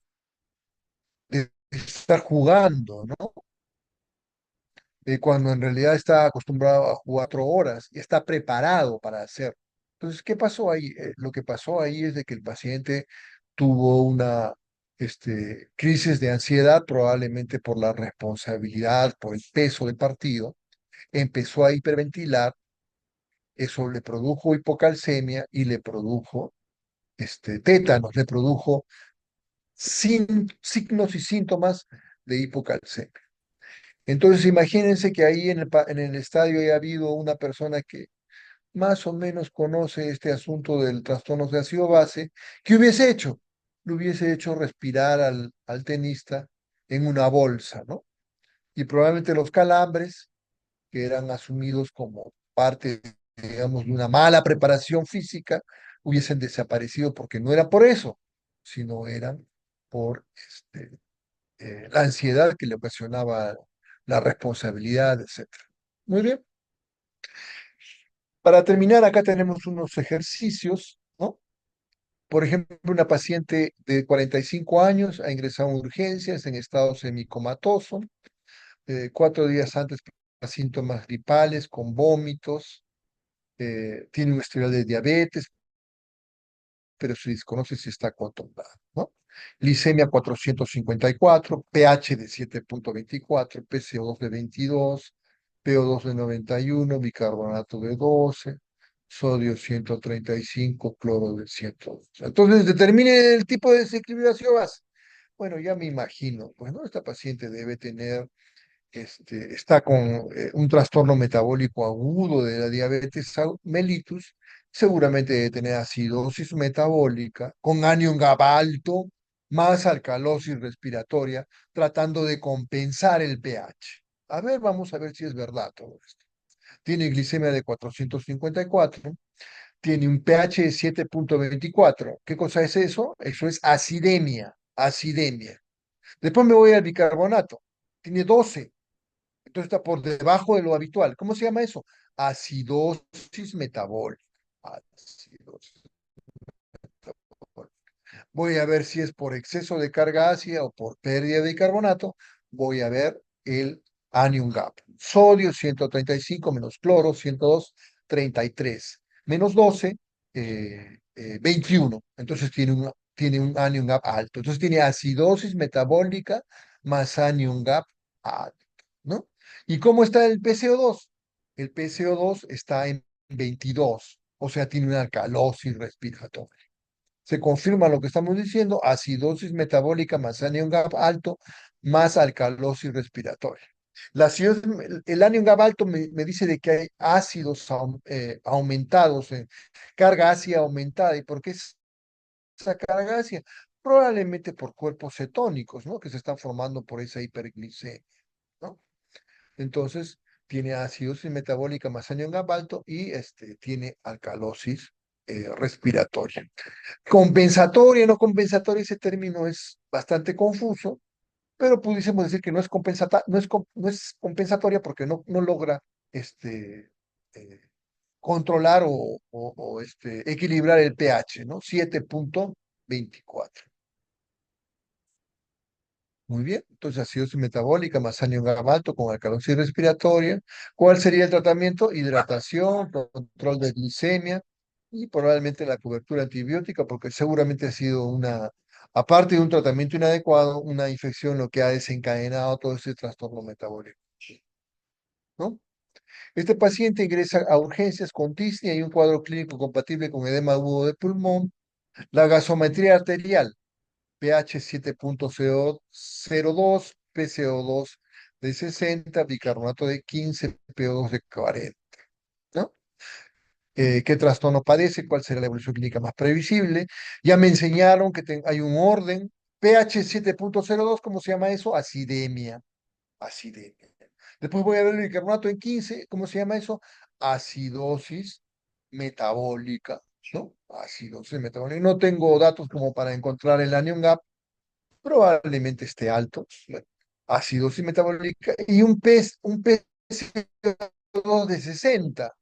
estar jugando, ¿no? Cuando en realidad está acostumbrado a jugar 4 horas y está preparado para hacer. Entonces, ¿qué pasó ahí? Lo que pasó ahí es de que el paciente tuvo una crisis de ansiedad, probablemente por la responsabilidad, por el peso del partido, empezó a hiperventilar, eso le produjo hipocalcemia y le produjo tétanos, le produjo signos y síntomas de hipocalcemia. Entonces, imagínense que ahí en el estadio haya habido una persona que más o menos conoce este asunto del trastorno de ácido base. ¿Qué hubiese hecho? Le hubiese hecho respirar al tenista en una bolsa, ¿no? Y probablemente los calambres, que eran asumidos como parte, digamos, de una mala preparación física, hubiesen desaparecido porque no era por eso, sino eran por la ansiedad que le ocasionaba la responsabilidad, etcétera. Muy bien. Para terminar, acá tenemos unos ejercicios, ¿no? Por ejemplo, una paciente de 45 años ha ingresado en urgencias en estado semicomatoso. 4 días antes presentaba síntomas gripales con vómitos. Tiene un historial de diabetes, pero se desconoce si está controlada, ¿no? Glicemia 454, pH de 7,24, PCO2 de 22, PO2 de 91, bicarbonato de 12, sodio 135, cloro de 102. Entonces, determine el tipo de desequilibrio ácido-base. Bueno, ya me imagino, pues, ¿no? Esta paciente debe tener está con un trastorno metabólico agudo de la diabetes mellitus, seguramente debe tener acidosis metabólica, con anion GABA alto, más alcalosis respiratoria, tratando de compensar el pH. A ver, vamos a ver si es verdad todo esto. Tiene glicemia de 454, tiene un pH de 7,24. ¿Qué cosa es eso? Eso es acidemia, acidemia. Después me voy al bicarbonato, tiene 12, entonces está por debajo de lo habitual. ¿Cómo se llama eso? Acidosis metabólica. Acidosis metabólica. Voy a ver si es por exceso de carga ácida o por pérdida de bicarbonato. Voy a ver el anion gap. Sodio 135 menos cloro 102, 33. Menos 12, 21. Entonces tiene un anion gap alto. Entonces tiene acidosis metabólica más anion gap alto, ¿no? ¿Y cómo está el PCO2? El PCO2 está en 22, o sea, tiene una alcalosis respiratoria. Se confirma lo que estamos diciendo, acidosis metabólica más anion gap alto más alcalosis respiratoria. La acidosis, el anion GABA alto me dice de que hay ácidos aumentados, carga ácida aumentada. ¿Y por qué esa carga ácida? Probablemente por cuerpos cetónicos, ¿no? Que se están formando por esa hiperglicemia, ¿no? Entonces, tiene acidosis metabólica más anion GABA alto y tiene alcalosis respiratoria. Compensatoria, no compensatoria, ese término es bastante confuso, pero pudiésemos decir que no es, no es compensatoria porque no logra este, eh, controlar o equilibrar el pH, ¿no? 7.24. Muy bien, entonces acidosis metabólica más anión alto con alcalosis respiratoria. ¿Cuál sería el tratamiento? Hidratación, control de glicemia y probablemente la cobertura antibiótica, porque seguramente ha sido aparte de un tratamiento inadecuado, una infección lo que ha desencadenado todo este trastorno metabólico, ¿no? Este paciente ingresa a urgencias con tisnia y un cuadro clínico compatible con edema agudo de pulmón. La gasometría arterial, pH 7.002, PCO2 de 60, bicarbonato de 15, PO2 de 40, ¿no? ¿Qué trastorno padece? ¿Cuál será la evolución clínica más previsible? Ya me enseñaron que hay un orden. pH 7.02, ¿cómo se llama eso? Acidemia. Acidemia. Después voy a ver el bicarbonato en 15, ¿cómo se llama eso? Acidosis metabólica, ¿no? Acidosis metabólica. No tengo datos como para encontrar el anion gap, probablemente esté alto. Bueno, acidosis metabólica y un PCO2 de 60.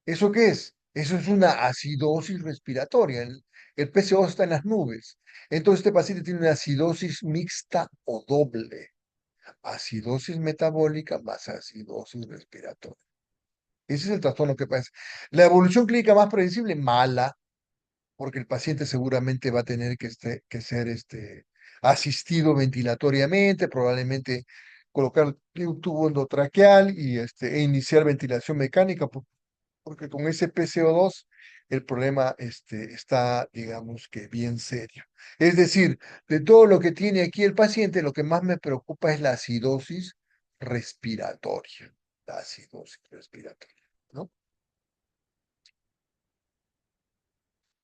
¿Eso qué es? Eso es una acidosis respiratoria. El PCO está en las nubes. Entonces este paciente tiene una acidosis mixta o doble. Acidosis metabólica más acidosis respiratoria. Ese es el trastorno que pasa. La evolución clínica más predecible, mala, porque el paciente seguramente va a tener que ser asistido ventilatoriamente, probablemente colocar un tubo endotraqueal e iniciar ventilación mecánica, porque con ese PCO2 el problema está, digamos que bien serio. Es decir, de todo lo que tiene aquí el paciente, lo que más me preocupa es la acidosis respiratoria. La acidosis respiratoria, ¿no?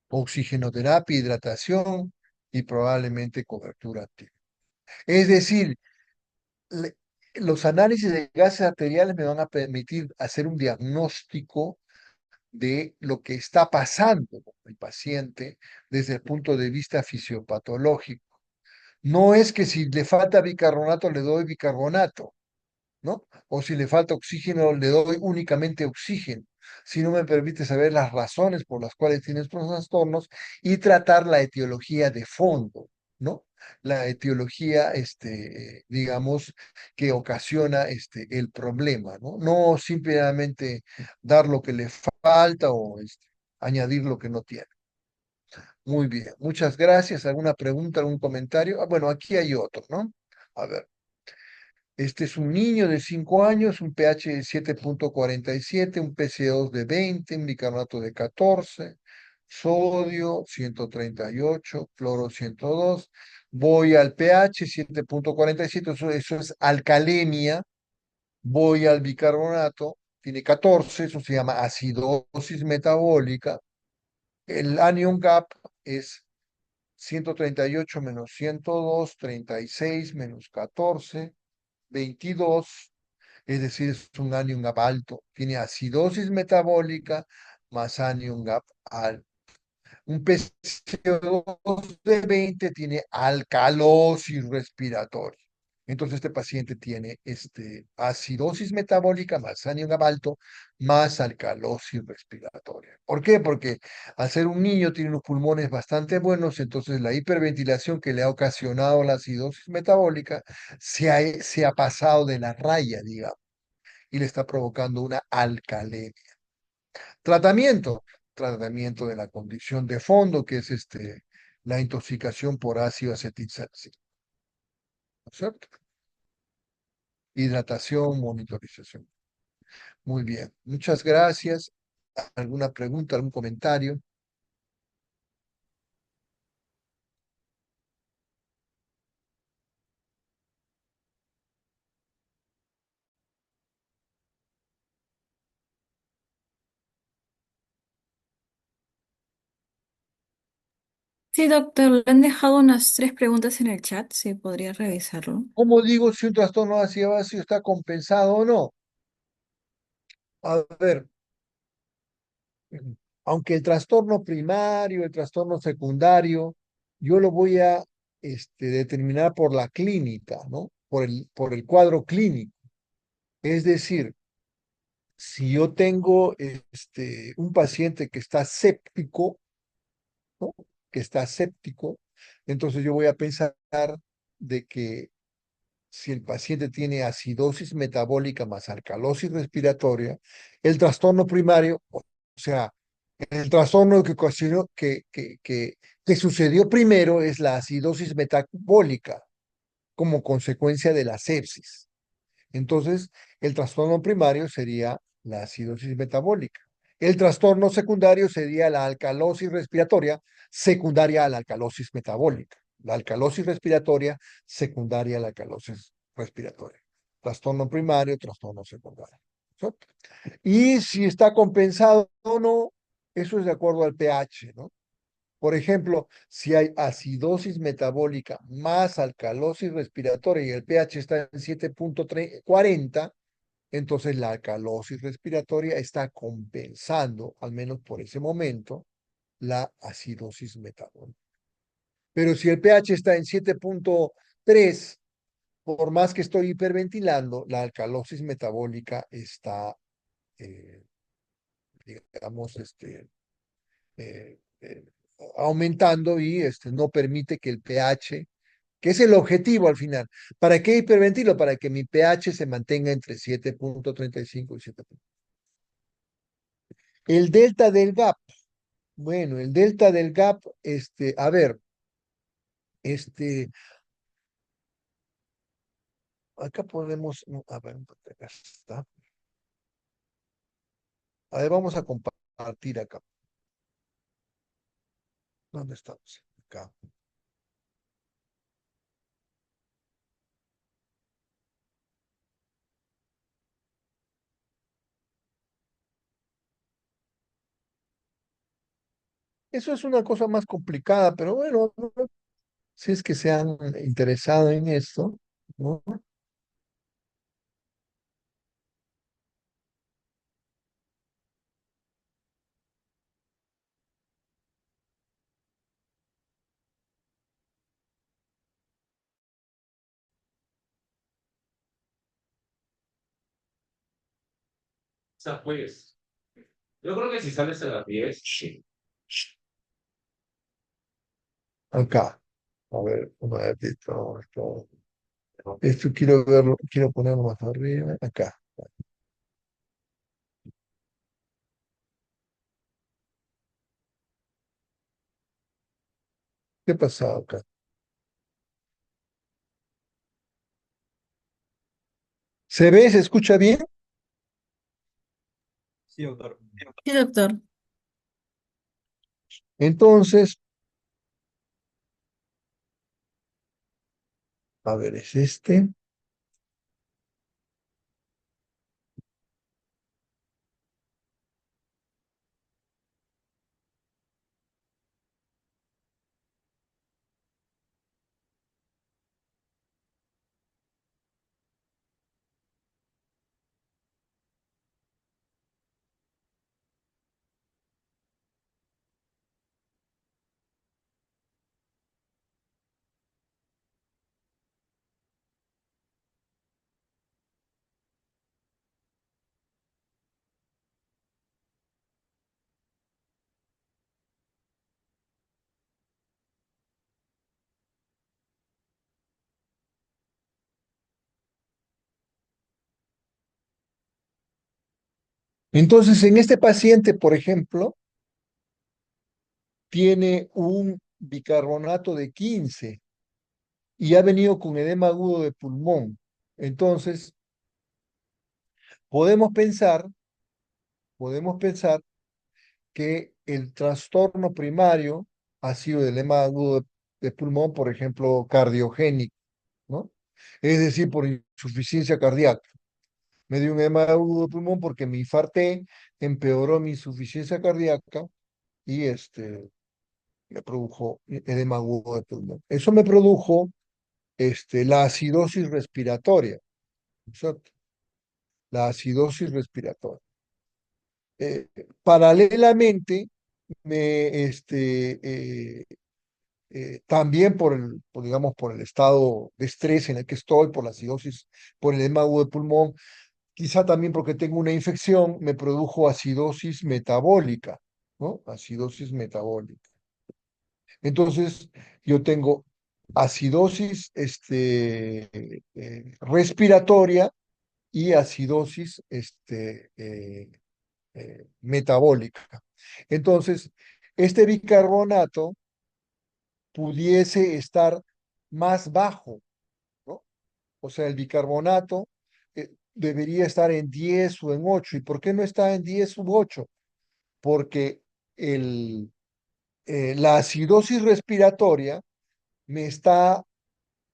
Oxigenoterapia, hidratación y probablemente cobertura activa. Es decir, le- los análisis de gases arteriales me van a permitir hacer un diagnóstico de lo que está pasando con el paciente desde el punto de vista fisiopatológico. No es que si le falta bicarbonato le doy bicarbonato, ¿no? O si le falta oxígeno le doy únicamente oxígeno, si no me permite saber las razones por las cuales tiene estos trastornos y tratar la etiología de fondo, ¿no? La etiología, digamos, que ocasiona el problema, ¿no? No simplemente dar lo que le falta o añadir lo que no tiene. Muy bien, muchas gracias. ¿Alguna pregunta, algún comentario? Ah, bueno, aquí hay otro, ¿no? A ver. Este es un niño de 5 años, un pH de 7.47, un PCO2 de 20, un bicarbonato de 14, sodio 138, cloro 102. Voy al pH 7.47, eso es alcalemia. Voy al bicarbonato, tiene 14, eso se llama acidosis metabólica. El anion gap es 138 menos 102, 36 menos 14. 22, es decir, es un anion gap alto. Tiene acidosis metabólica más anion gap alto. Un PCO2 de 20 tiene alcalosis respiratoria. Entonces este paciente tiene acidosis metabólica más anion gap alto más alcalosis respiratoria. ¿Por qué? Porque al ser un niño tiene unos pulmones bastante buenos, entonces la hiperventilación que le ha ocasionado la acidosis metabólica se ha pasado de la raya, digamos, y le está provocando una alcalemia. Tratamiento, tratamiento de la condición de fondo, que es la intoxicación por ácido acetilsalicílico, ¿no es cierto? Hidratación, monitorización. Muy bien, muchas gracias. ¿Alguna pregunta, algún comentario? Sí, doctor, le han dejado unas tres preguntas en el chat, sí, podría revisarlo. ¿Cómo digo si un trastorno ácido vacío está compensado o no? A ver, aunque el trastorno primario, el trastorno secundario, yo lo voy a determinar por la clínica, ¿no? Por el cuadro clínico. Es decir, si yo tengo un paciente que está séptico, ¿no? Que está séptico, entonces yo voy a pensar de que si el paciente tiene acidosis metabólica más alcalosis respiratoria, el trastorno primario, o sea, el trastorno que ocasionó, que sucedió primero es la acidosis metabólica como consecuencia de la sepsis. Entonces, el trastorno primario sería la acidosis metabólica. El trastorno secundario sería la alcalosis respiratoria secundaria a la alcalosis metabólica. La alcalosis respiratoria secundaria a la alcalosis respiratoria. Trastorno primario, trastorno secundario. ¿Sí? Y si está compensado o no, eso es de acuerdo al pH, ¿no? Por ejemplo, si hay acidosis metabólica más alcalosis respiratoria y el pH está en 7,40, entonces la alcalosis respiratoria está compensando, al menos por ese momento, la acidosis metabólica. Pero si el pH está en 7,3, por más que estoy hiperventilando, la alcalosis metabólica está, eh, digamos, eh, eh, aumentando y no permite que el pH, que es el objetivo al final. ¿Para qué hiperventilo? Para que mi pH se mantenga entre 7,35 y 7. El delta del gap. Bueno, el delta del gap, a ver, este, acá podemos, no, a ver, acá está. A ver, vamos a compartir acá. ¿Dónde estamos? Acá. Eso es una cosa más complicada, pero bueno, ¿no? Si es que se han interesado en esto, ¿no? Sea, pues, yo creo que si sales a las 10 sí. Acá. A ver, un momentito, esto quiero verlo, quiero ponerlo más arriba. Acá. ¿Qué pasa acá? ¿Se ve? ¿Se escucha bien? Sí, doctor. Sí, doctor. Entonces, a ver, es este. Entonces, en este paciente, por ejemplo, tiene un bicarbonato de 15 y ha venido con edema agudo de pulmón. Entonces, podemos pensar, podemos pensar que el trastorno primario ha sido el edema agudo de pulmón, por ejemplo, cardiogénico, ¿no? Es decir, por insuficiencia cardíaca. Me dio un edema agudo de pulmón porque me infarté, empeoró mi insuficiencia cardíaca y me produjo edema agudo de pulmón. Eso me produjo la acidosis respiratoria, ¿cierto? La acidosis respiratoria. Paralelamente, me, también digamos, por el estado de estrés en el que estoy, por la acidosis, por el edema agudo de pulmón, quizá también porque tengo una infección, me produjo acidosis metabólica, ¿no? Acidosis metabólica. Entonces, yo tengo acidosis respiratoria y acidosis metabólica. Entonces, este bicarbonato pudiese estar más bajo, ¿no? O sea, el bicarbonato debería estar en 10 o en 8. ¿Y por qué no está en 10 u 8? Porque la acidosis respiratoria me está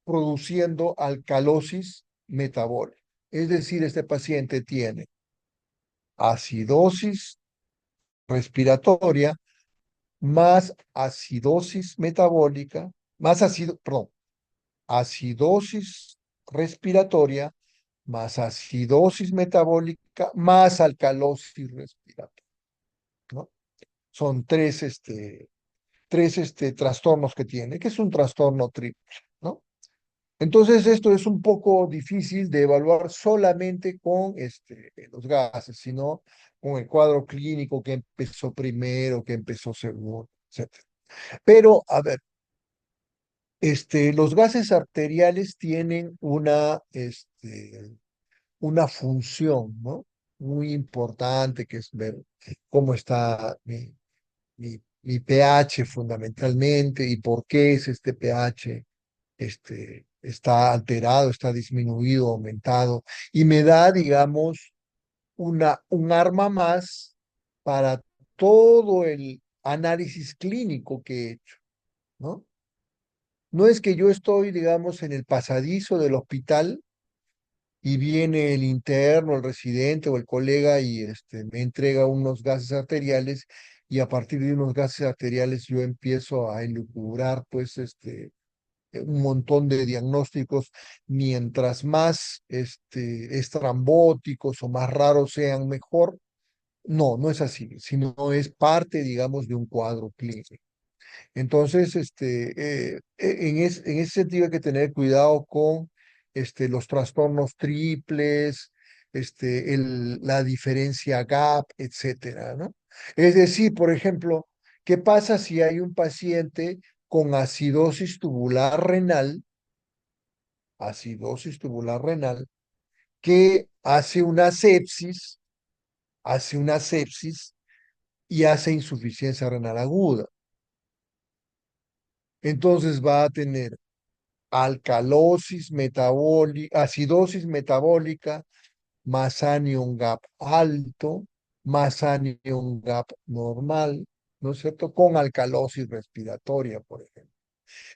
produciendo alcalosis metabólica. Es decir, este paciente tiene acidosis respiratoria más acidosis metabólica, perdón, acidosis respiratoria más acidosis metabólica más alcalosis respiratoria, ¿no? Son tres trastornos que tiene, que es un trastorno triple, ¿no? Entonces, esto es un poco difícil de evaluar solamente con los gases, sino con el cuadro clínico que empezó primero, que empezó segundo, etcétera. Pero, a ver, los gases arteriales tienen una función, ¿no? Muy importante, que es ver cómo está mi pH fundamentalmente y por qué es este pH está alterado, está disminuido, aumentado, y me da, digamos, un arma más para todo el análisis clínico que he hecho, ¿no? No es que yo estoy, digamos, en el pasadizo del hospital y viene el interno, el residente o el colega y me entrega unos gases arteriales y a partir de unos gases arteriales yo empiezo a elucubrar, pues, un montón de diagnósticos, mientras más estrambóticos o más raros sean, mejor. No, no es así, sino es parte, digamos, de un cuadro clínico. Entonces, en ese sentido hay que tener cuidado con los trastornos triples, la diferencia gap, etcétera, ¿no? Es decir, por ejemplo, ¿qué pasa si hay un paciente con acidosis tubular renal, que hace una sepsis y hace insuficiencia renal aguda? Entonces va a tener acidosis metabólica, más anion gap alto, más anion gap normal, ¿no es cierto? Con alcalosis respiratoria, por ejemplo.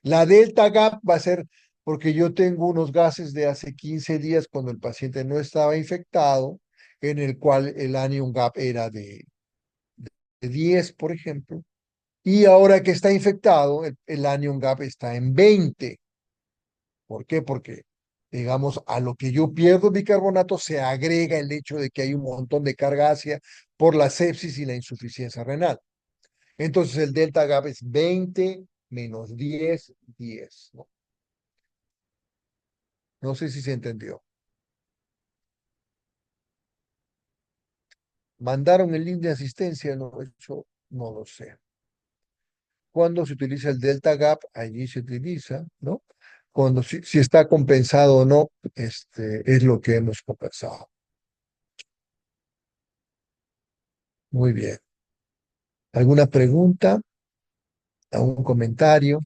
La delta gap va a ser porque yo tengo unos gases de hace 15 días cuando el paciente no estaba infectado, en el cual el anion gap era de 10, por ejemplo, y ahora que está infectado, el anion gap está en 20. ¿Por qué? Porque, digamos, a lo que yo pierdo bicarbonato se agrega el hecho de que hay un montón de carga ácida por la sepsis y la insuficiencia renal. Entonces el delta gap es 20 menos 10, 10, ¿no? No sé si se entendió. Mandaron el link de asistencia, no, eso no lo sé. Cuando se utiliza el delta gap, allí se utiliza, ¿no? Cuando si está compensado o no, es lo que hemos conversado. Muy bien. ¿Alguna pregunta? ¿Algún comentario?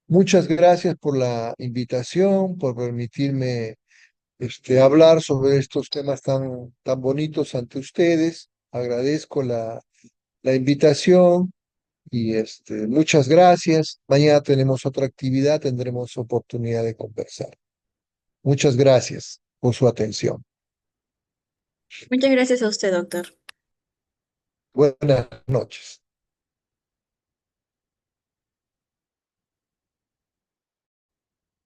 Muchas gracias por la invitación, por permitirme hablar sobre estos temas tan bonitos ante ustedes. Agradezco la invitación y muchas gracias. Mañana tenemos otra actividad, tendremos oportunidad de conversar. Muchas gracias por su atención. Muchas gracias a usted, doctor. Buenas noches.